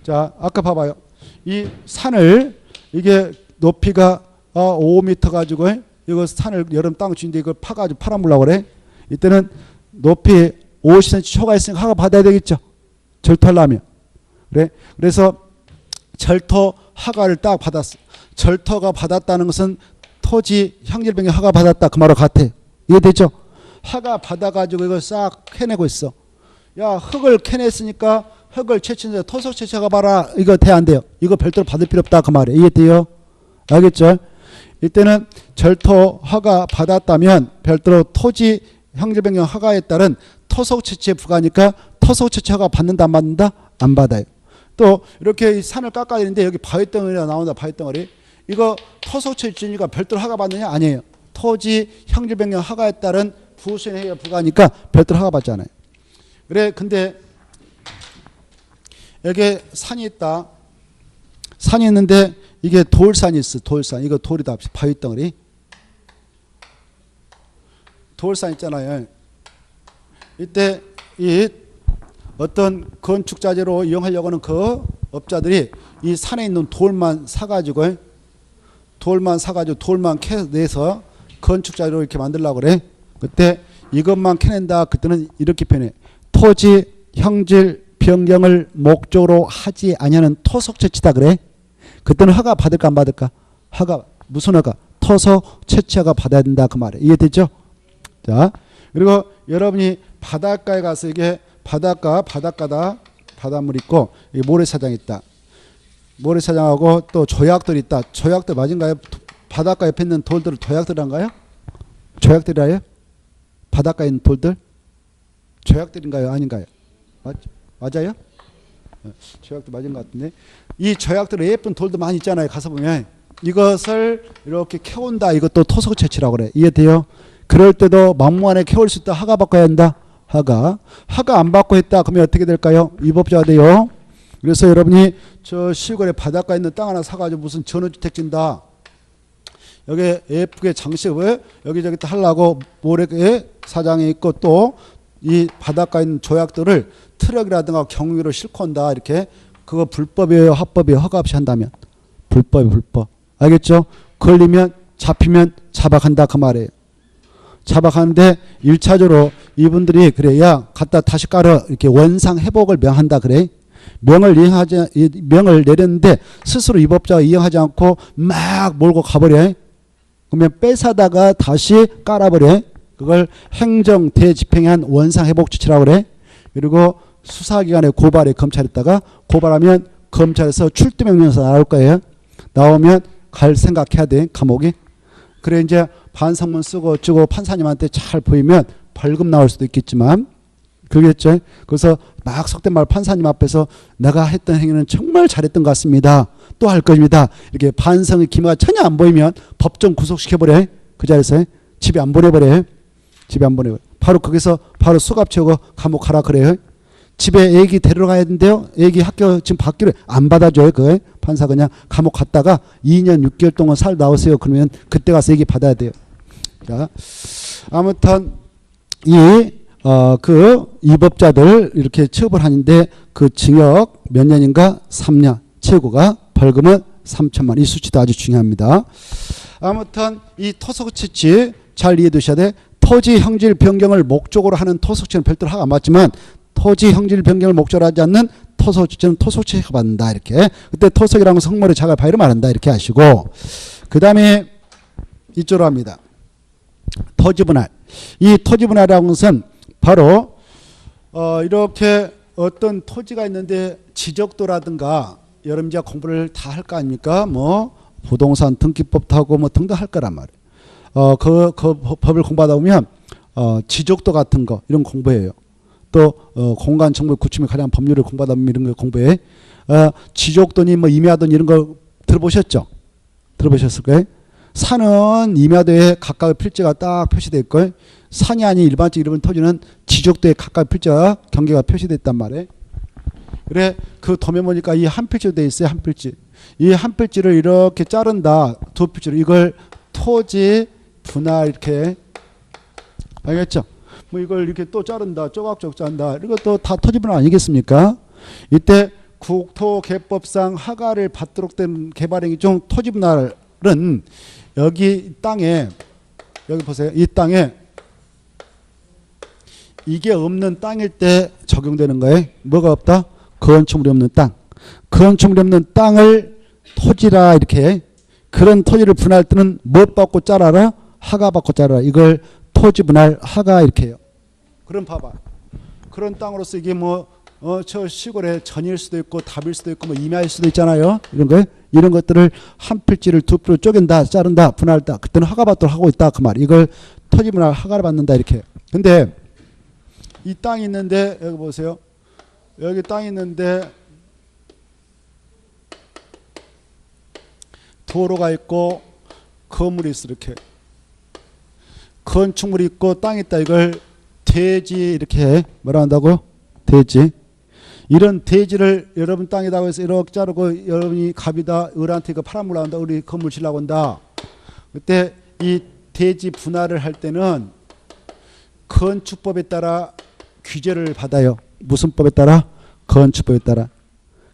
자, 아까 봐봐요. 이 산을 이게 높이가 5m 가지고 이거 산을 여름 땅 주인데 이걸 파가지고 팔아물라고 그래. 이때는 높이 50cm 초가 있으니까 허가 받아야 되겠죠. 절토하려면. 그래. 그래서 절토 허가를 딱 받았어. 절토가 받았다는 것은 토지 형질 변경 허가 받았다 그 말과 같아. 이해되죠? 허가 받아가지고 이걸 싹 캐내고 있어. 야, 흙을 캐냈으니까 흙을 채취해서 토속 채취가 봐라. 이거 돼 안 돼요? 이거 별도로 받을 필요 없다 그 말이에요. 이해돼요? 알겠죠? 이때는 절토 허가 받았다면 별도로 토지 형질 변경 허가에 따른 토속 채취에 부과하니까 토속 채취 허가 받는다 안 받는다? 안 받아요. 또 이렇게 산을 깎아야 되는데 여기 바위덩어리가 나온다. 바위덩어리. 이거 토속 채취니까 별도로 허가 받느냐? 아니에요. 토지 형질 변경 허가에 따른 부수행위가 부과하니까 별도로 허가 받잖아요. 그래. 근데 여기 산이 있다. 산이 있는데 이게 돌산이 있어. 돌산. 이거 돌이다. 바위덩어리. 돌산 있잖아요. 이때 이 어떤 건축자재로 이용하려고 하는 그 업자들이 이 산에 있는 돌만 사가지고 돌만 캐내서 건축자재로 이렇게 만들려고 그래. 그때 이것만 캐낸다. 그때는 이렇게 표현해. 토지 형질 변경을 목적으로 하지 아니하는 토속 채취다 그래. 그때는 허가 받을까 안 받을까? 허가. 무슨 허가? 토속 채취 허가 받아야 된다 그 말이에요. 이해되죠? 자, 그리고 여러분이 바닷가에 가서 이게 바닷가다. 바닷물 있고 여기 모래사장 있다. 모래사장하고 또 조약돌 있다. 조약돌 맞은가요? 바닷가 옆에 있는 돌들을 조약돌인가요? 조약돌이라요? 바닷가에 있는 돌들? 조약돌인가요? 아닌가요? 맞아요? 조약돌 맞은 것 같은데. 이 조약돌에 예쁜 돌도 많이 있잖아요. 가서 보면 이것을 이렇게 캐온다. 이것도 토속 채취라고 그래. 이해돼요? 그럴 때도 막무가내 캐올 수 있다. 허가 받고 해야 한다. 허가 안 받고 했다. 그러면 어떻게 될까요? 위법자가 돼요. 그래서 여러분이 저 시골에 바닷가에 있는 땅 하나 사가지고 무슨 전원주택 진다. 여기 예쁘게 장식을 여기저기 또 하려고 모래에 사장이 있고 또 이 바닷가에 있는 조약들을 트럭이라든가 경유로 싣고 온다. 이렇게 그거 불법이에요? 합법이에요? 허가 없이 한다면? 불법. 알겠죠? 걸리면 잡히면 자박한다 그 말이에요. 자박하는데 1차적으로 이분들이 그래 야 갖다 다시 깔아 이렇게 원상 회복을 명한다 그래. 명을 내렸는데 스스로 위법자가 이행하지 않고 막 몰고 가버려. 그러면 뺏어다가 다시 깔아버려. 그걸 행정 대집행한 원상 회복 조치라고 그래. 그리고 수사기관에 고발해 검찰에다가 고발하면 검찰에서 출두명령서 나올 거예요. 나오면 갈 생각해야 돼. 감옥에. 그래 이제 반성문 쓰고 어쩌고 판사님한테 잘 보이면 벌금 나올 수도 있겠지만 그러겠죠. 그래서 막 속된 말 판사님 앞에서 내가 했던 행위는 정말 잘했던 것 같습니다. 또 할 것입니다. 이렇게 반성의 기미가 전혀 안 보이면 법정 구속시켜버려. 그 자리에서 집에 안 보내버려. 집에 안 보내버려. 바로 거기서 바로 수갑 채우고 감옥 가라 그래요. 집에 애기 데리러 가야 되는데요. 애기 학교 지금 받기로 안 받아줘요. 그 판사 그냥 감옥 갔다가 2년 6개월 동안 살 나오세요. 그러면 그때 가서 애기 받아야 돼요. 자, 아무튼 그 위법자들 이렇게 처벌하는데 그 징역 몇 년인가 3년, 최고가 벌금은 3천만 원. 이 수치도 아주 중요합니다. 아무튼 이 토속 채취 잘 이해해 두셔야 돼. 토지 형질 변경을 목적으로 하는 토속 채취는 별도로 하가 안 맞지만 토지 형질 변경을 목적으로 하지 않는 토속 채취는 토속 채취가 받는다. 이렇게. 그때 토속이라는 것은 성모를 자가 바위로 말한다. 이렇게 하시고 그 다음에 이쪽으로 합니다. 토지 분할. 이 토지 분할이라는 것은 바로 이렇게 어떤 토지가 있는데 지적도라든가 여러분이 공부를 다 할 거 아닙니까? 뭐 부동산 등기법도 하고 뭐 등등 할 거란 말이에요. 그 법을 공부하다 보면 지적도 같은 거 이런 공부해요. 또 공간 정보 구축에 관한 법률을 공부하다 보면 이런 거 공부해. 지적도니 뭐 임야도니 이런 거 들어보셨죠? 들어보셨을 거예요. 산은 임야도에 각각의 필지가 딱 표시될 거예요. 산이 아닌 일반적 일본 토지는 지적도에 가까이 필지와 경계가 표시됐단 말이에요. 그래 그 도면 보니까 이 한 필지로 돼 있어요. 한 필지. 이 한 필지를 이렇게 자른다. 두 필지로 이걸 토지 분할 이렇게 알겠죠? 뭐 이걸 이렇게 또 자른다. 쪼각쪼각 자른다. 이것도 다 토지 분할 아니겠습니까? 이때 국토개법상 허가를 받도록 된 개발행위 중 토지 분할은 여기 땅에 여기 보세요. 이 땅에 이게 없는 땅일 때 적용되는 거예요. 뭐가 없다? 건축물이 없는 땅. 건축물이 없는 땅을 토지라 이렇게 그런 토지를 분할 때는 뭐 받고 자라라? 허가 받고 자라라. 이걸 토지 분할 허가 이렇게 해요. 그럼 봐봐. 그런 땅으로서 이게 뭐 저 시골에 전일 수도 있고 답일 수도 있고 뭐 임야일 수도 있잖아요. 이런 거 이런 것들을 한 필지를 두 필로 쪼갠다, 자른다, 분할다. 그때는 허가 받도록 하고 있다 그 말. 이걸 토지 분할 허가를 받는다 이렇게. 근데 이 땅이 있는데 여기 보세요. 여기 땅이 있는데 도로가 있고 건물이 있어 이렇게. 건축물이 있고 땅이 있다. 이걸 대지 이렇게 뭐라 한다고요? 대지. 이런 대지를 여러분 땅이라고 해서 이렇게 자르고 여러분이 갑이다 을한테 이거 팔아먹으려고 한다. 우리 건물 지려고 한다. 그때 이 대지 분할을 할 때는 건축법에 따라 규제를 받아요. 무슨 법에 따라? 건축법에 따라.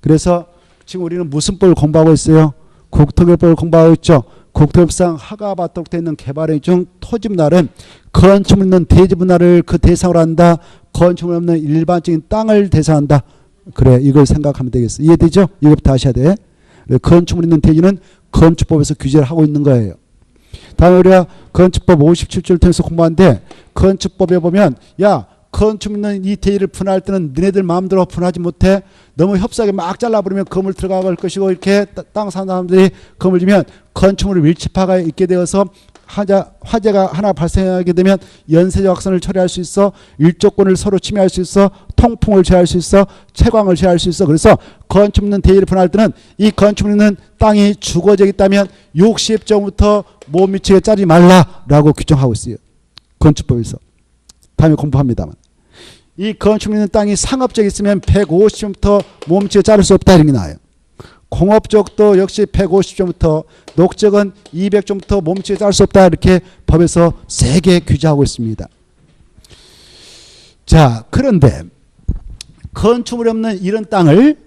그래서 지금 우리는 무슨 법을 공부하고 있어요? 국토개법을 공부하고 있죠. 국토법상 허가 받도록 되어 있는 개발행위 중 토지 분할은 건축물 있는 대지 분할을 그 대상으로 한다. 건축물 없는 일반적인 땅을 대상한다. 그래 이걸 생각하면 되겠어. 이해되죠? 이것부터 하셔야 돼. 건축물 있는 대지는 건축법에서 규제를 하고 있는 거예요. 다음에 우리가 건축법 57조를 통해서 공부하는데 건축법에 보면 야 건축 있는 이 대지를 분할 때는 너네들 마음대로 분하지 못해. 너무 협소하게 막 잘라버리면 건물 들어갈 것이고 이렇게 땅 사는 사람들이 건물 지면 건축물을 밀집화가 있게 되어서 화재가 하나 발생하게 되면 연쇄적 확산을 처리할 수 있어. 일조권을 서로 침해할 수 있어. 통풍을 제어할 수 있어. 채광을 제어할 수 있어. 그래서 건축 있는 대지를 분할 때는 이 건축물 있는 땅이 주거지에 있다면 60점부터 못 미치게 짜지 말라라고 규정하고 있어요. 건축법에서. 다음에 공부합니다만. 이 건축물 있는 땅이 상업적이 있으면 150점부터 못 미치게 자를 수 없다 이런 게 나와요. 공업적도 역시 150점부터 녹적은 200점부터 못 미치게 자를 수 없다 이렇게 법에서 세게 규제하고 있습니다. 자 그런데 건축물이 없는 이런 땅을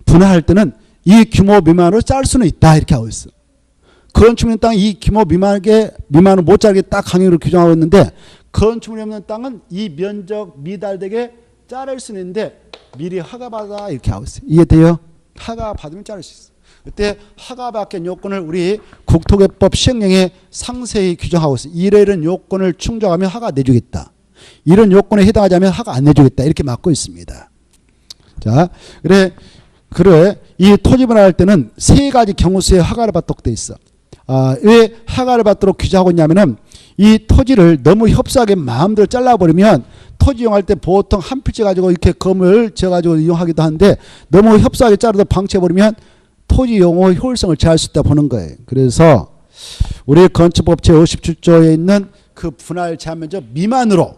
분할할 때는 이 규모 미만으로 짤 수는 있다 이렇게 하고 있어. 건축물 있는 땅이 이 규모 미만으로 못 자르게 딱 강행으로 규정하고 있는데 건축물이 없는 땅은 이 면적 미달되게 자를 수는 있는데 미리 허가받아 이렇게 하고 있어요. 이해돼요? 허가 받으면 자를 수 있어요. 그때 허가받게 요건을 우리 국토개법 시행령에 상세히 규정하고 있어요. 이런 요건을 충족하면 허가 내주겠다. 이런 요건에 해당하지 않으면 허가 안 내주겠다. 이렇게 막고 있습니다. 자, 그래 이 토지 분할할 때는 세 가지 경우수에 허가를 받도록 돼 있어. 왜 허가를 받도록 규정하고 있냐면은 이 토지를 너무 협소하게 마음대로 잘라버리면 토지 이용할 때 보통 한 필지 가지고 이렇게 건물 지어가지고 이용하기도 하는데 너무 협소하게 자르다 방치해버리면 토지 용어 효율성을 제할 수 있다 보는 거예요. 그래서 우리 건축법 제57조에 있는 그 분할 제한 면적 미만으로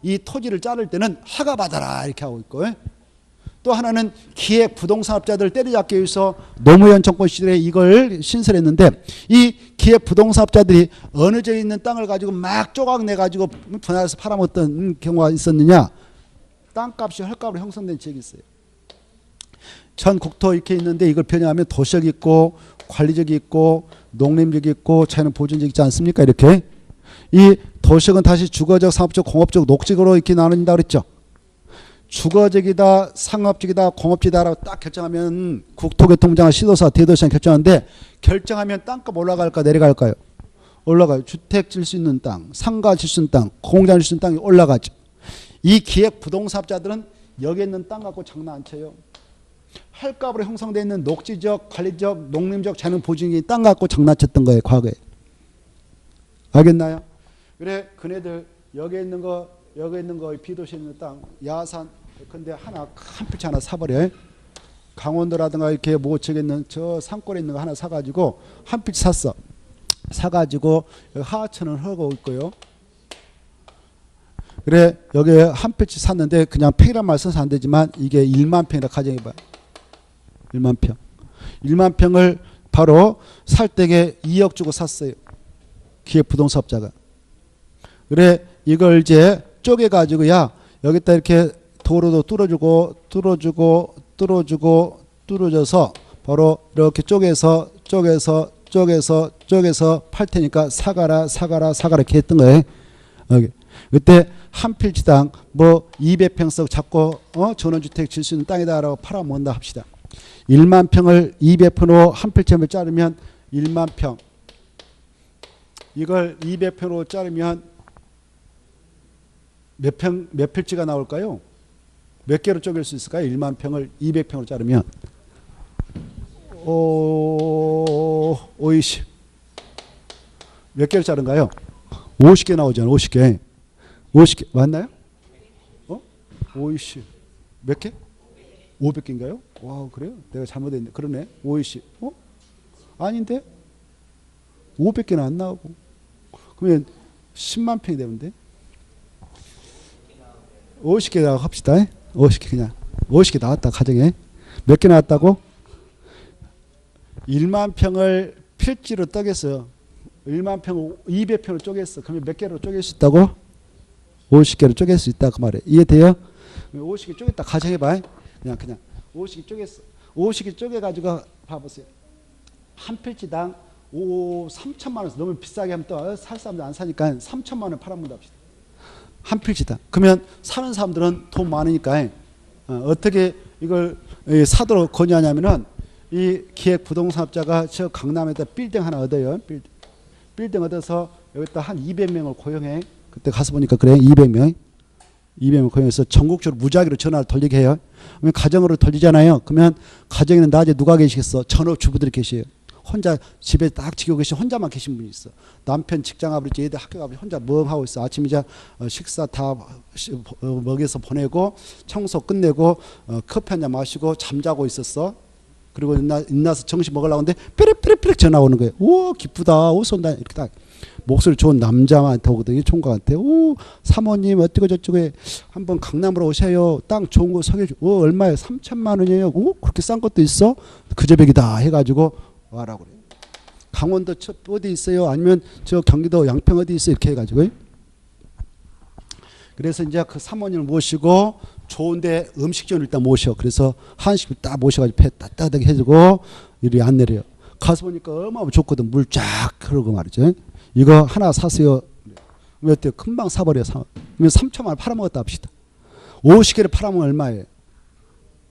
이 토지를 자를 때는 허가받아라 이렇게 하고 있고 또 하나는 기획 부동산업자들 때려잡기 위해서 노무현 정권 시절에 이걸 신설했는데 이 기획 부동산업자들이 어느 지역에 있는 땅을 가지고 막 조각 내가지고 분할해서 팔아먹었던 경우가 있었느냐. 땅값이 헐값으로 형성된 지역이 있어요. 전 국토 이렇게 있는데 이걸 변형하면 도시역이 있고 관리적이 있고 농림적이 있고 자연 보존적 있지 않습니까? 이렇게 이 도시역은 다시 주거적, 상업적, 공업적, 녹지구로 이렇게 나눈다 그랬죠. 주거적이다, 상업적이다, 공업지다라고 딱 결정하면 국토교통부장과 시도사, 대도시장 결정하는데 결정하면 땅값 올라갈까 내려갈까요? 올라가요. 주택 질 수 있는 땅, 상가 질 수 있는 땅, 공장 질 수 있는 땅이 올라가죠. 이 기획 부동산업자들은 여기 있는 땅 갖고 장난 안 쳐요. 헐값으로 형성되어 있는 녹지적, 관리적, 농림적, 자연 보존이 땅 갖고 장난쳤던 거예요. 과거에. 알겠나요? 그래 그네들 여기 있는 거 비도시에 있는 땅 야산 근데 한 필지 하나 사버려. 강원도라든가 이렇게 모처에 있는 저 산골에 있는 거 하나 사가지고 한 필지 샀어. 사가지고 하천을 하고 있고요. 그래 여기에 한 필지 샀는데 그냥 평이란 말 써서 안 되지만 이게 1만 평이라 가정해봐. 1만 평. 1만 평을 바로 살 때에 2억 주고 샀어요. 기획부동산업자가. 그래 이걸 이제 쪼개가지고 야 여기다 이렇게 도로도 뚫어줘서 바로 이렇게 쪼개서 팔 테니까 사가라 이렇게 했던 거예요. 그때 한 필지당 뭐 200평씩 잡고 전원주택 질 수 있는 땅이다라고 팔아먹는다 합시다. 1만 평을 200평으로 한 필지를 자르면 1만 평. 이걸 200평으로 자르면 몇 필지가 나올까요? 몇 개로 쪼갤 수 있을까요? 1만 평을 200평으로 자르면 50. 몇 개를 자른가요? 50개 나오잖아요. 50개. 50개 맞나요? 50. 몇 개? 500개인가요? 와 그래요? 내가 잘못했네. 그러네. 50. 아닌데? 500개는 안 나오고. 그러면 10만 평이 되는데? 50개 나와 합시다. 50개 그냥. 50개 나왔다 가정에. 몇 개 나왔다고? 1만 평을 필지로 쪼갰어요. 1만 평을 200평으로 쪼갰어. 그러면 몇 개로 쪼갤 수 있다고? 50개로 쪼갤 수 있다 그 말이에요. 이해돼요? 50개 쪼갰다 가정해봐. 그냥 50개 쪼갰어. 50개 쪼개가지고 봐보세요. 한 필지당 3천만 원에서 너무 비싸게 하면 또 살 사람들 안 사니까 3천만 원 팔아먹는다 합시다. 한 필지당. 그러면 사는 사람들은 돈 많으니까 어떻게 이걸 사도록 권유하냐면은 이 기획부동산업자가 저 강남에다 빌딩 하나 얻어요. 빌딩 얻어서 여기다 한 200명을 고용해. 그때 가서 보니까 그래 200명 고용해서 전국적으로 무작위로 전화를 돌리게 해요. 그러면 가정으로 돌리잖아요. 그러면 가정에는 낮에 누가 계시겠어? 전업주부들이 계셔요. 혼자 집에 딱 지키고 계신 혼자만 계신 분이 있어. 남편 직장 가버리지 애들 학교 가버리지 혼자 멍하고 있어. 아침 이제 식사 다 먹여서 보내고 청소 끝내고 커피 한잔 마시고 잠자고 있었어. 그리고 인나서 정신 먹으려고 하는데 삐릭삐릭삐릭 전화 오는 거예요. 오 기쁘다. 오 쏜다. 이렇게 딱 목소리 좋은 남자한테 오거든요. 총각한테. 오 사모님 어쩌고 저쩌고 한번 강남으로 오셔요. 땅 좋은 거 소개해줘. 오 얼마예요? 3천만 원이에요. 오 그렇게 싼 것도 있어? 그 저백이다 해가지고 와라고 그래요. 강원도 어디 있어요? 아니면 저 경기도 양평 어디 있어요? 이렇게 해가지고. 그래서 이제 그 사모님을 모시고 좋은데 음식점을 일단 모셔. 그래서 한식을 딱 모셔가지고 배 따뜻하게 해주고 이리 안 내려요. 가서 보니까 얼마나 좋거든. 물 쫙 흐르고 말이죠. 이거 하나 사세요. 왜 어때요? 금방 사버려. 그러면 3천만 원 팔아먹었다 합시다. 50개를 팔아먹으면 얼마예요?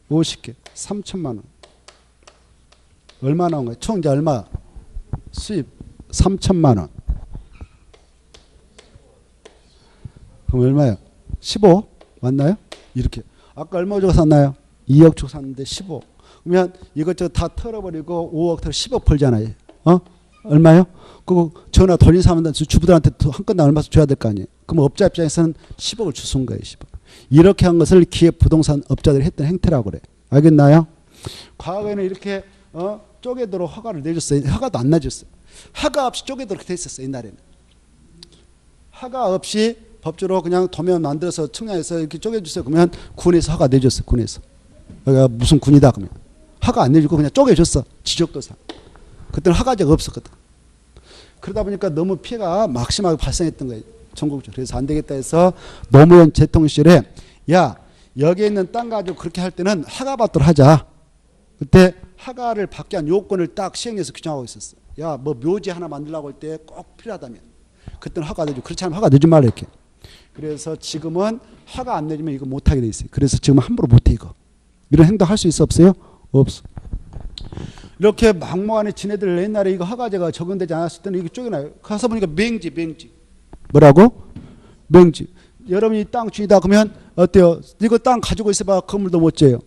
50개. 3천만 원. 얼마 나온 거예요? 총 이제 얼마? 수입 3천만 원. 그럼 얼마예요? 15? 맞나요? 이렇게. 아까 얼마 주고 샀나요? 2억 주고 샀는데 15. 그러면 이것저것 다 털어버리고 5억 털어 10억 벌잖아요. 얼마요? 그거 전화 돌린 사람들 주부들한테 한 건당 얼마 줘야 될 거 아니에요. 그럼 업자 입장에서는 10억을 주순 거예요. 10억. 이렇게 한 것을 기획부동산 업자들이 했던 행태라고 그래. 알겠나요? 과거에는 이렇게 쪼개도록 허가를 내줬어요. 허가도 안 내줬어요. 허가 없이 쪼개도록 돼 있었어요. 옛날에는. 허가 없이 법적으로 그냥 도면 만들어서 청량해서 이렇게 쪼개주세요. 그러면 군에서 허가 내줬어요. 군에서. 여기가 무슨 군이다 그러면. 허가 안 내주고 그냥 쪼개줬어. 지적도상. 그때는 허가제가 없었거든. 그러다 보니까 너무 피해가 막심하게 발생했던 거예요. 전국적으로. 그래서 안 되겠다 해서 노무현 대통령 시절에 야 여기에 있는 땅 가지고 그렇게 할 때는 허가 받도록 하자. 그때 허가를 받게 한 요건을 딱 시행해서 규정하고 있었어. 야 뭐 묘지 하나 만들려고 할 때 꼭 필요하다면 그때는 허가 내주고 그렇지 않으면 허가 내지 말라 이렇게. 그래서 지금은 허가 안 내주면 이거 못하게 돼 있어요. 그래서 지금 함부로 못해 이거. 이런 행동 할 수 있어 없어요? 없어. 이렇게 막무가내 지네들 옛날에 이거 허가제가 적용되지 않았을 때는 이거 쪼개나요. 가서 보니까 맹지. 뭐라고? 맹지. 여러분이 땅 주인이다 그러면 어때요? 이거 땅 가지고 있어봐 건물도 못 지어요.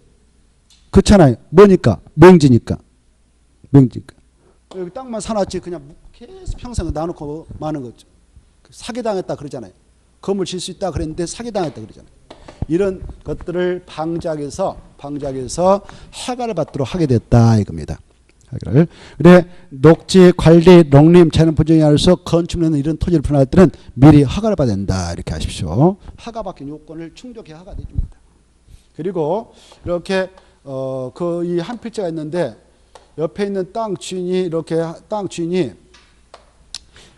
그렇잖아요. 뭐니까? 맹지니까. 여기 땅만 사놨지 그냥 계속 평생 놔놓고 마는 거죠. 사기당했다 그러잖아요. 건물 질 수 있다 그랬는데 사기당했다 그러잖아요. 이런 것들을 방지하기 위해서 허가를 받도록 하게 됐다 이겁니다. 그래 녹지 관리 농림 재능 보증에 의해서 건축물에는 이런 토지를 분할할 때는 미리 허가를 받아야 된다 이렇게 하십시오. 허가받긴 요건을 충족해야 허가돼 줍니다. 그리고 이렇게 그 이 한 필지가 있는데 옆에 있는 땅 주인이 이렇게 땅 주인이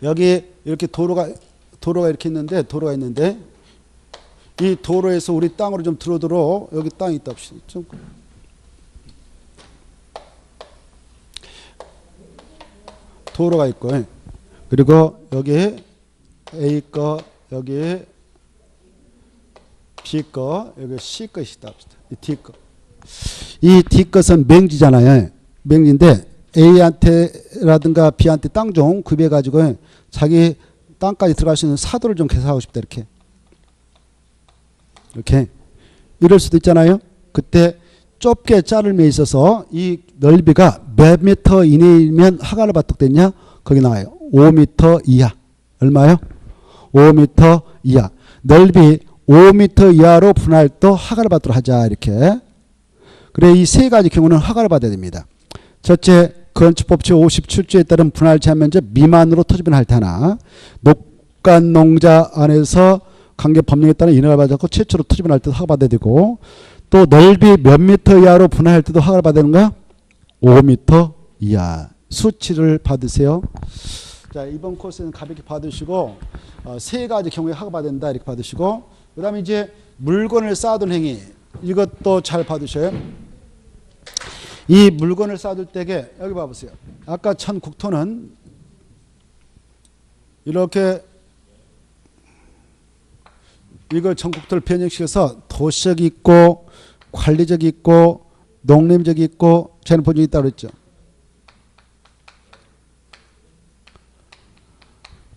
여기 이렇게 도로가 이렇게 있는데 도로가 있는데 이 도로에서 우리 땅으로 좀 들어오도록 여기 땅이 있다 봅시다. 좀 도로가 있고 그리고 여기 A 거 여기 B 거 여기 C 것이 있다 봅시다. 이 D 거. 이 D 것은 맹지잖아요. 맹지인데 A한테라든가 B한테 땅 좀 구비해 가지고 자기 땅까지 들어갈 수 있는 사도를 좀 개설하고 싶다 이렇게. 이렇게 이럴 수도 있잖아요. 그때 좁게 자름에 있어서 이 넓이가 몇 미터 이내이면 허가를 받도록 됐냐? 거기 나와요. 5미터 이하. 얼마요? 5미터 이하. 넓이 5미터 이하로 분할 또 허가를 받도록 하자 이렇게. 그래 이 세 가지 경우는 허가를 받아야 됩니다. 첫째 건축법 제57조에 따른 분할 제한 면적 미만으로 토지 분할할 때 하나. 녹간농자 안에서 관계 법령에 따른 인허가를 받았고 최초로 토지 분할할 때도 허가받아야 되고 또 넓이 몇 미터 이하로 분할할 때도 허가를 받아야 되는 거야? 5미터 이하. 수치를 받으세요. 자 이번 코스는 가볍게 받으시고 세 가지 경우에 허가받아야 된다 이렇게 받으시고 그 다음에 이제 물건을 쌓아둔 행위 이것도 잘 받으셔요. 이 물건을 쌓아둘 때에 여기 봐보세요. 아까 천 국토는 이렇게 이걸 전국토를 변형시켜서 도시적이 있고 관리적이 있고 농림적이 있고 재능 보증이 있다고 그랬죠.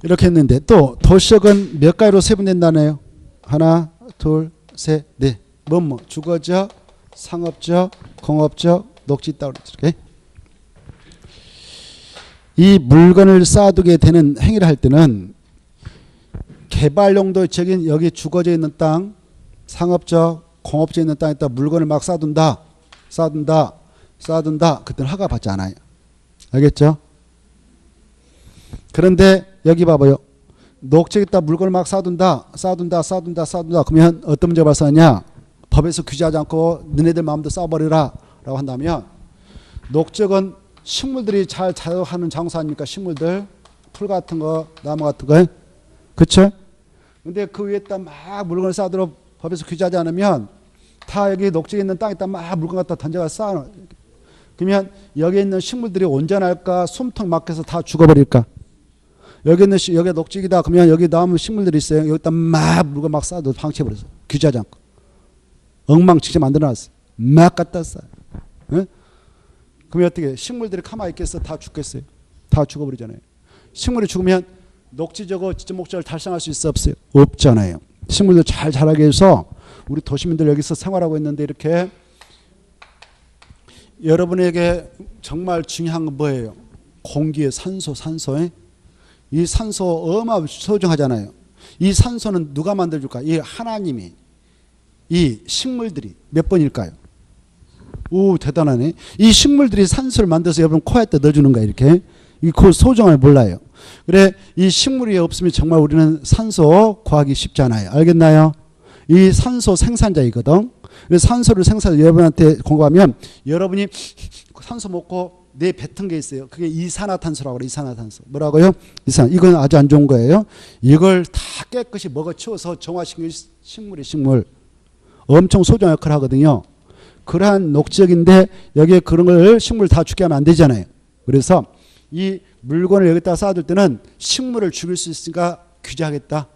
이렇게 했는데 또 도시적은 몇 가지로 세분된다네요. 하나, 둘, 셋, 넷. 뭐뭐 주거적, 상업적, 공업적, 녹지 있다고 그랬죠. 이 물건을 쌓아두게 되는 행위를 할 때는 개발 용도적인 여기 주거지에 있는 땅, 상업적, 공업지에 있는 땅에다 물건을 막 쌓아둔다. 그때는 허가 받지 않아요. 알겠죠? 그런데 여기 봐봐요. 녹지에다 물건을 막 쌓아둔다. 그러면 어떤 문제가 발생하냐? 법에서 규제하지 않고 너네들 마음대로 쌓아버리라 라고 한다면 녹적은 식물들이 잘 자라하는 장소 아닙니까? 식물들, 풀 같은 거, 나무 같은 거. 그쵸? 근데 그 위에다 막 물건을 쌓도록 법에서 규제하지 않으면 다 여기 녹지에 있는 땅에다 막 물건 갖다 던져가 쌓아. 그러면 여기 있는 식물들이 온전할까? 숨통 막혀서 다 죽어버릴까? 여기 있는 여기 녹지이다. 그러면 여기 나무 식물들이 있어요. 여기다 막 물건 막 쌓아도 방치해버려서 규제하지 않고 엉망진창 만들어놨어요. 막 갖다 쌓아요. 네? 그러면 어떻게 식물들이 가만히 있겠어? 다 죽겠어요. 다 죽어버리잖아요. 식물이 죽으면 녹지적으로 지적 목적을 달성할 수 있어 없어요? 없잖아요. 식물들 잘 자라게 해서 우리 도시민들 여기서 생활하고 있는데 이렇게 여러분에게 정말 중요한 건 뭐예요? 공기의 산소에 이 산소 어마어마 소중하잖아요. 이 산소는 누가 만들어줄까? 이 하나님이 이 식물들이 몇 번일까요? 오 대단하네. 이 식물들이 산소를 만들어서 여러분 코에다 넣어주는 거야 이렇게. 그 소중함을 몰라요. 그래 이 식물이 없으면 정말 우리는 산소 구하기 쉽잖아요. 알겠나요? 이 산소 생산자이거든. 그래서 산소를 여러분한테 공부하면 여러분이 산소 먹고 내 뱉은 게 있어요. 그게 이산화탄소라고 그래요. 이산화탄소. 뭐라고요? 이건 아주 안 좋은 거예요. 이걸 다 깨끗이 먹어치워서 정화시킨 식물. 엄청 소중한 역할을 하거든요. 그러한 녹지역인데 여기에 그런 걸 식물 다 죽게 하면 안 되잖아요. 그래서 이 물건을 여기다 쌓아둘 때는 식물을 죽일 수 있으니까 규제하겠다.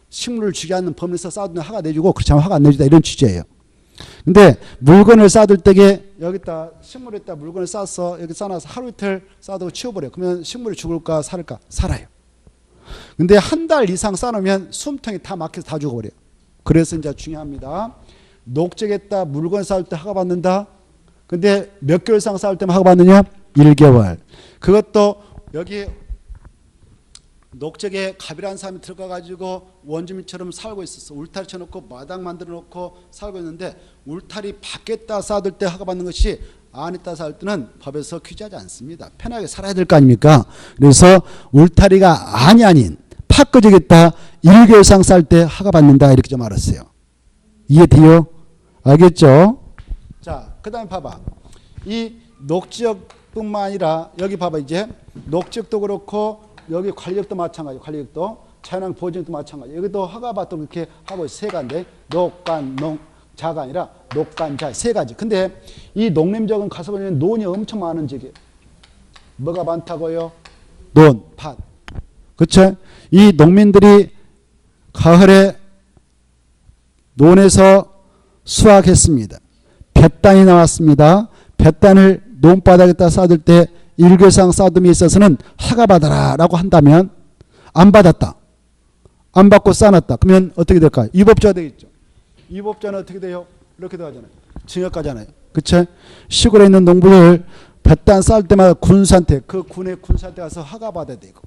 식물을 죽이지 않는 범위에서 쌓아두면 허가 내주고 그렇지 않으면 허가 안 내주다 이런 취지예요. 근데 물건을 쌓아둘 때에 여기다 식물에다 물건을 쌓아서 여기 쌓아놔서 하루 이틀 쌓아두고 치워버려. 그러면 식물이 죽을까 살을까? 살아요. 근데 한 달 이상 쌓아놓으면 숨통이 다 막혀서 다 죽어버려요. 그래서 이제 중요합니다. 녹지에다 물건 쌓을 때 허가 받는다. 근데 몇 개월 이상 쌓을 때만 허가 받느냐? 1개월. 그것도 여기 녹지에 갑이라는 사람이 들어가가지고 원주민처럼 살고 있었어. 울타리 쳐놓고 마당 만들어 놓고 살고 있는데 울타리 밖에다 쌓아둘 때 허가 받는 것이 안 했다 살 때는 법에서 규제하지 않습니다. 편하게 살아야 될 거 아닙니까? 그래서 울타리가 아닌 파꺼지겠다 1개월 이상 쌀 때 허가 받는다 이렇게 좀 알았어요. 이해돼요? 알겠죠? 자, 그 다음에 봐봐. 이 녹지역뿐만 아니라 여기 봐봐. 이제 녹지역도 그렇고 여기 관리역도 마찬가지. 관리역도 자연환경 보존도 마찬가지. 여기도 허가 받도록 이렇게 하고 세 가지인데 녹간, 자가 아니라 녹간자 세 가지. 근데 이 농림지역은 가서 보면 논이 엄청 많은 지역이에요. 뭐가 많다고요? 논, 밭. 그렇죠? 이 농민들이 가을에 논에서 수확했습니다. 뱃단이 나왔습니다. 뱃단을 논바닥에다 쌓을 때 1개월 이상 쌓음에 있어서는 허가 받아라 라고 한다면 안 받았다. 안 받고 쌓아놨다. 그러면 어떻게 될까요? 위법자가 되겠죠. 위법자는 어떻게 돼요? 이렇게 들어가잖아요. 징역 가잖아요. 그쵸? 시골에 있는 농부를 뱃단 쌓을 때마다 군수한테 그 군의 군수한테 가서 허가 받아야 되고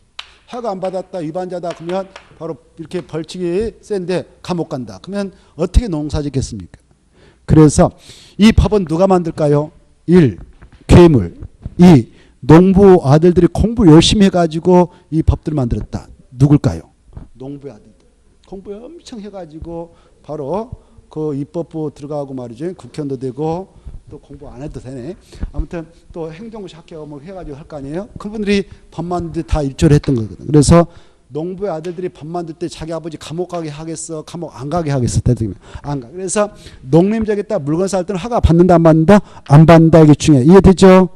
허가 안 받았다 위반자다 그러면 바로 이렇게 벌칙이 센데 감옥 간다. 그러면 어떻게 농사 짓겠습니까? 그래서 이 법은 누가 만들까요? 1. 괴물. 2. 농부 아들들이 공부 열심히 해가지고 이 법들을 만들었다. 누굴까요? 농부의 아들들. 공부 엄청 해가지고 바로 그 입법부 들어가고 말이죠. 국회의원도 되고 또 공부 안 해도 되네. 아무튼 또 행정고시 합격 뭐 해가지고 할 거 아니에요. 그분들이 법 만들 때 다 일조를 했던 거거든. 그래서 농부의 아들들이 법 만들 때 자기 아버지 감옥 가게 하겠어, 감옥 안 가게 하겠어, 대통령 안 가. 그래서 농림지역에다 물건 살 때는 허가 받는다 안 받는다? 안 받는다. 이게 중요해. 이해되죠?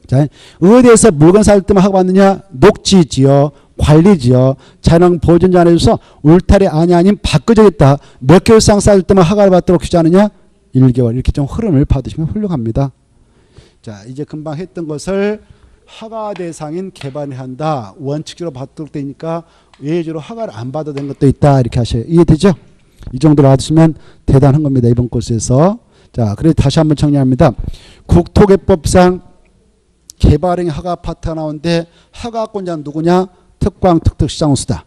자, 어디에서 물건 살 때만 허가 받느냐? 녹지지역, 관리지역, 자연환경 보존자 안에서 울타리 아닌 바꿔주겠다. 몇 개월 이상 쌀 때만 허가를 받도록 규제하느냐? 1개월. 이렇게 좀 흐름을 받으시면 훌륭합니다. 자, 이제 금방 했던 것을 허가 대상인 개발을 한다. 원칙적으로 받도록 되니까 예외적으로 허가를 안 받아도 되는 것도 있다. 이렇게 하셔요. 이해되죠? 이 정도로 받으시면 대단한 겁니다. 이번 코스에서. 자, 그래서 다시 한번 정리합니다. 국토개법상 개발행 허가 파트가 나오는데 허가권자는 누구냐? 특광 특특시장수다.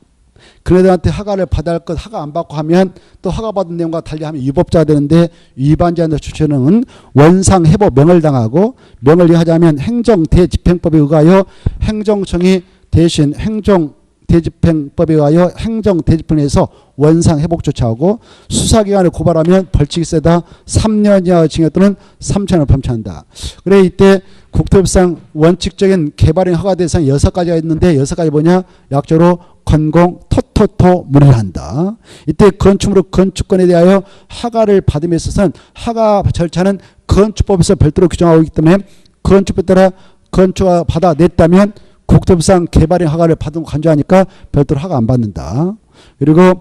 그네들한테 허가를 받아야 할 것 허가 안 받고 하면 또 허가 받은 내용과 달리하면 위법자가 되는데 위반자의 주체는 원상회복 명을 당하고 명을 이하자면 행정대집행법에 의하여 행정청이 대신 행정대집행법에 의하여 행정대집행에서 원상회복 조치하고 수사기관에 고발하면 벌칙이 세다 3년 이하 징역 또는 3천원을 범죄한다. 그래 이때 국토법상 원칙적인 개발행 허가 대상 6가지가 있는데 6가지 뭐냐? 약조로 건공 토토토 문의를 한다. 이때 건축물의 건축권에 대하여 허가를 받음에 있어서는 허가 절차는 건축법에서 별도로 규정하고 있기 때문에 건축법에 따라 건축을 받아냈다면 국토법상 개발행 허가를 받은 간주하니까 별도로 허가 안 받는다. 그리고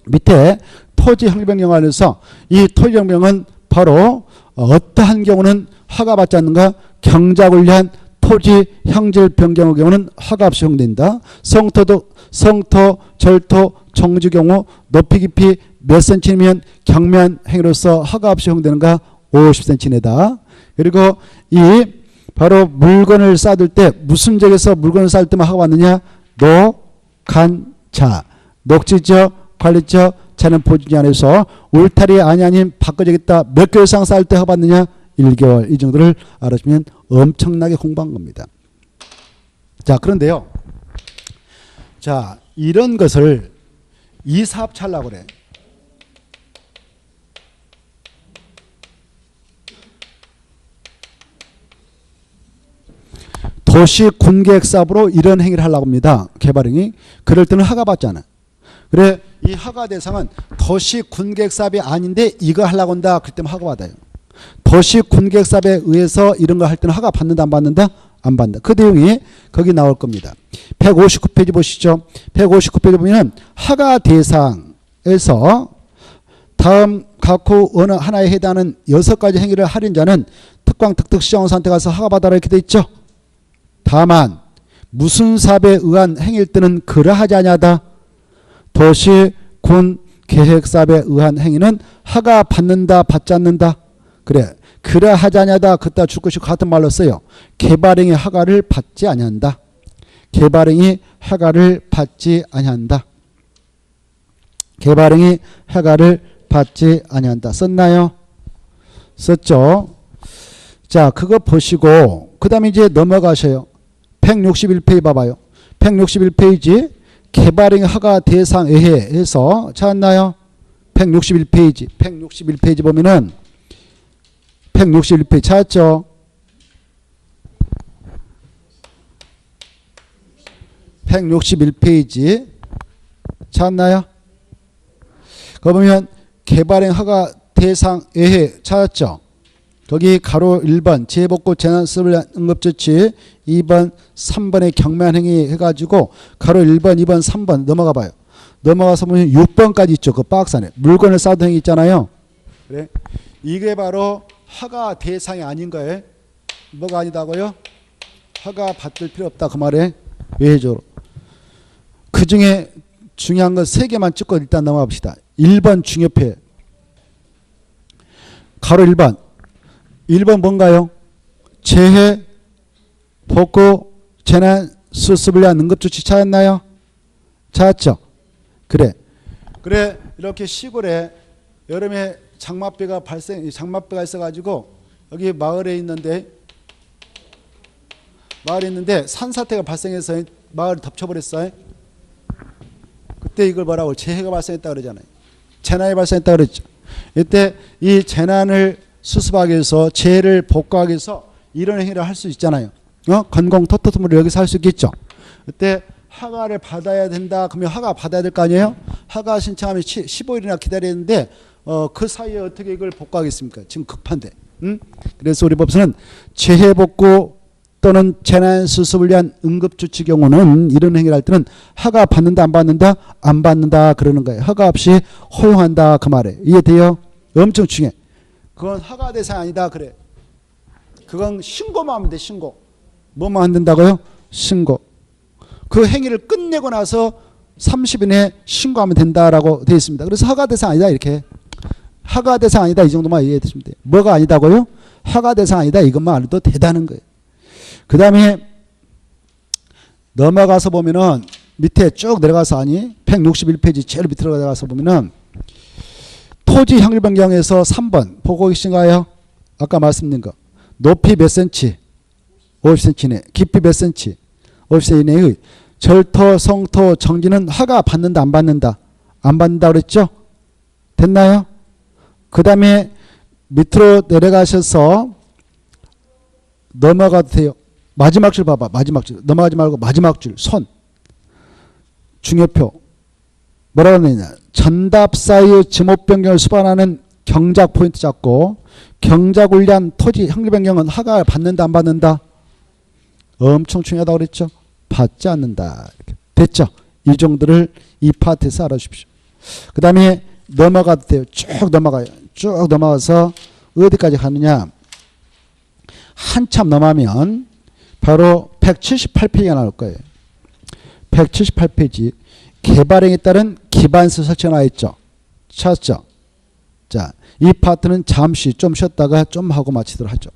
밑에 토지형평령 안에서 이 토지형평은 바로 어떠한 경우는 허가받지 않는가? 경작을 위한 토지 형질 변경의 경우는 허가 없이 허용된다. 성토, 절토, 정지 경우 높이 깊이 몇 cm면 경미한 행위로서 허가 없이 허용되는가? 50cm 내다. 그리고 이 바로 물건을 쌓을 때 무슨 지역에서 물건을 쌓을 때만 허가 받느냐? 녹간자, 녹지지역, 관리지역, 자연 보존지 안에서 울타리 아닌 바꿔주겠다. 몇 개월 이상 쌓을 때 허가 받느냐? 1개월. 이 정도를 알아주면 엄청나게 공부한 겁니다. 자, 그런데요. 자, 이런 것을 이사업체 하려고 그래. 도시 군계획 사업으로 이런 행위를 하려고 합니다. 개발행위. 그럴 때는 허가 받잖아. 그래, 이 허가 대상은 도시 군계획 사업이 아닌데 이거 하려고 한다. 그럴 때는 허가 받아요. 도시 군계획 사업에 의해서 이런 거 할 때는 허가 받는다 안 받는다? 안 받는다. 그 내용이 거기 나올 겁니다. 159페이지 보시죠. 159페이지 보면 허가 대상에서 다음 각호 어느 하나에 해당하는 6가지 행위를 하는 자는 특광 특특시장원한테 가서 허가 받아라 이렇게 돼 있죠. 다만 무슨 사업에 의한 행위일 때는 그러하지 아니하다. 도시 군 계획 사업에 의한 행위는 허가 받는다 받지 않는다. 그래, 그러하지 아니하다. 그따 줄 것이 같은 말로 써요. 개발행위 허가를 받지 아니한다. 개발행위 허가를 받지 아니한다. 개발행위 허가를 받지 아니한다. 썼나요? 썼죠. 자, 그거 보시고 그 다음에 이제 넘어가셔요. 161페이지 봐봐요. 161페이지 개발행 허가 대상 에해에서 찾았나요? 161페이지. 161페이지 보면은 161페이지 찾았죠? 161페이지 찾았나요? 거기 보면 개발행 허가 대상 에해 찾았죠? 거기 가로 1번 재해복구 재난수습을 위한 응급조치 2번 3번의 경매행위 해가지고 가로 1번 2번 3번 넘어가 봐요. 넘어가서 보면 6번까지 있죠. 그 박스 안에 물건을 쌓던 행위 있잖아요. 그래? 이게 바로 허가 대상이 아닌 거예요. 뭐가 아니다고요? 허가 받을 필요 없다 그 말에 외적으로. 그 중에 중요한 건 3개만 찍고 일단 넘어가 봅시다. 1번 중요표 가로 1번 1번 뭔가요? 재해, 복구, 재난, 수습을 위한 응급조치 찾았나요? 찾았죠? 그래 이렇게 시골에 여름에 장맛비가 있어가지고 여기 마을에 있는데 산사태가 발생해서 마을을 덮쳐버렸어요. 그때 이걸 뭐라고 재해가 발생했다 그러잖아요. 재난이 발생했다 그랬죠. 이때 이 재난을 수습하기 위해서 재해를 복구하기 위해서 이런 행위를 할 수 있잖아요. 건공 토토트물을 여기서 할 수 있겠죠. 그때 허가를 받아야 된다. 그러면 허가 받아야 될 거 아니에요? 허가 신청하면 15일이나 기다려야 되는데 그 사이에 어떻게 이걸 복구하겠습니까? 지금 급한데. 그래서 우리 법서는 재해 복구 또는 재난 수습을 위한 응급조치 경우는 이런 행위를 할 때는 허가 받는다 안 받는다? 안 받는다 그러는 거예요. 허가 없이 허용한다 그 말에. 이해돼요? 엄청 중요해. 그건 허가 대상이 아니다 그래. 그건 신고만 하면 돼. 신고. 뭐만 안 된다고요? 신고. 그 행위를 끝내고 나서 30일 내에 신고하면 된다라고 되어 있습니다. 그래서 허가 대상 아니다 이렇게. 허가 대상 아니다 이 정도만 이해해 주시면 돼요. 뭐가 아니다고요? 허가 대상 아니다 이것만 알아도 대단한 거예요. 그 다음에 넘어가서 보면은 밑에 쭉 내려가서 161페이지 제일 밑으로 내려가서 보면은 토지 향률 변경에서 3번 보고 계신가요? 아까 말씀드린 거. 높이 몇 cm? 50cm 이내. 깊이 몇 cm? 50cm 이내의 절토, 성토, 정지는 허가 받는다 안 받는다? 안 받는다 그랬죠? 됐나요? 그 다음에 밑으로 내려가셔서 넘어가도 돼요. 마지막 줄 봐봐. 마지막 줄. 넘어가지 말고 마지막 줄. 손. 중요표. 뭐라고 하느냐. 전답 사이의 지목 변경을 수반하는 경작 포인트 잡고 경작을 위한 토지 향률 변경은 허가를 받는다 안 받는다? 엄청 중요하다고 그랬죠. 받지 않는다. 이렇게. 됐죠. 이 정도를 이 파트에서 알아주십시오. 그 다음에 넘어가도 돼요. 쭉 넘어가요. 쭉 넘어가서 어디까지 가느냐. 한참 넘어가면 바로 178페이지가 나올 거예요. 178페이지. 개발행에 따른 기반서 설치가 나와 있죠. 찾았죠? 자, 이 파트는 잠시 좀 쉬었다가 좀 하고 마치도록 하죠.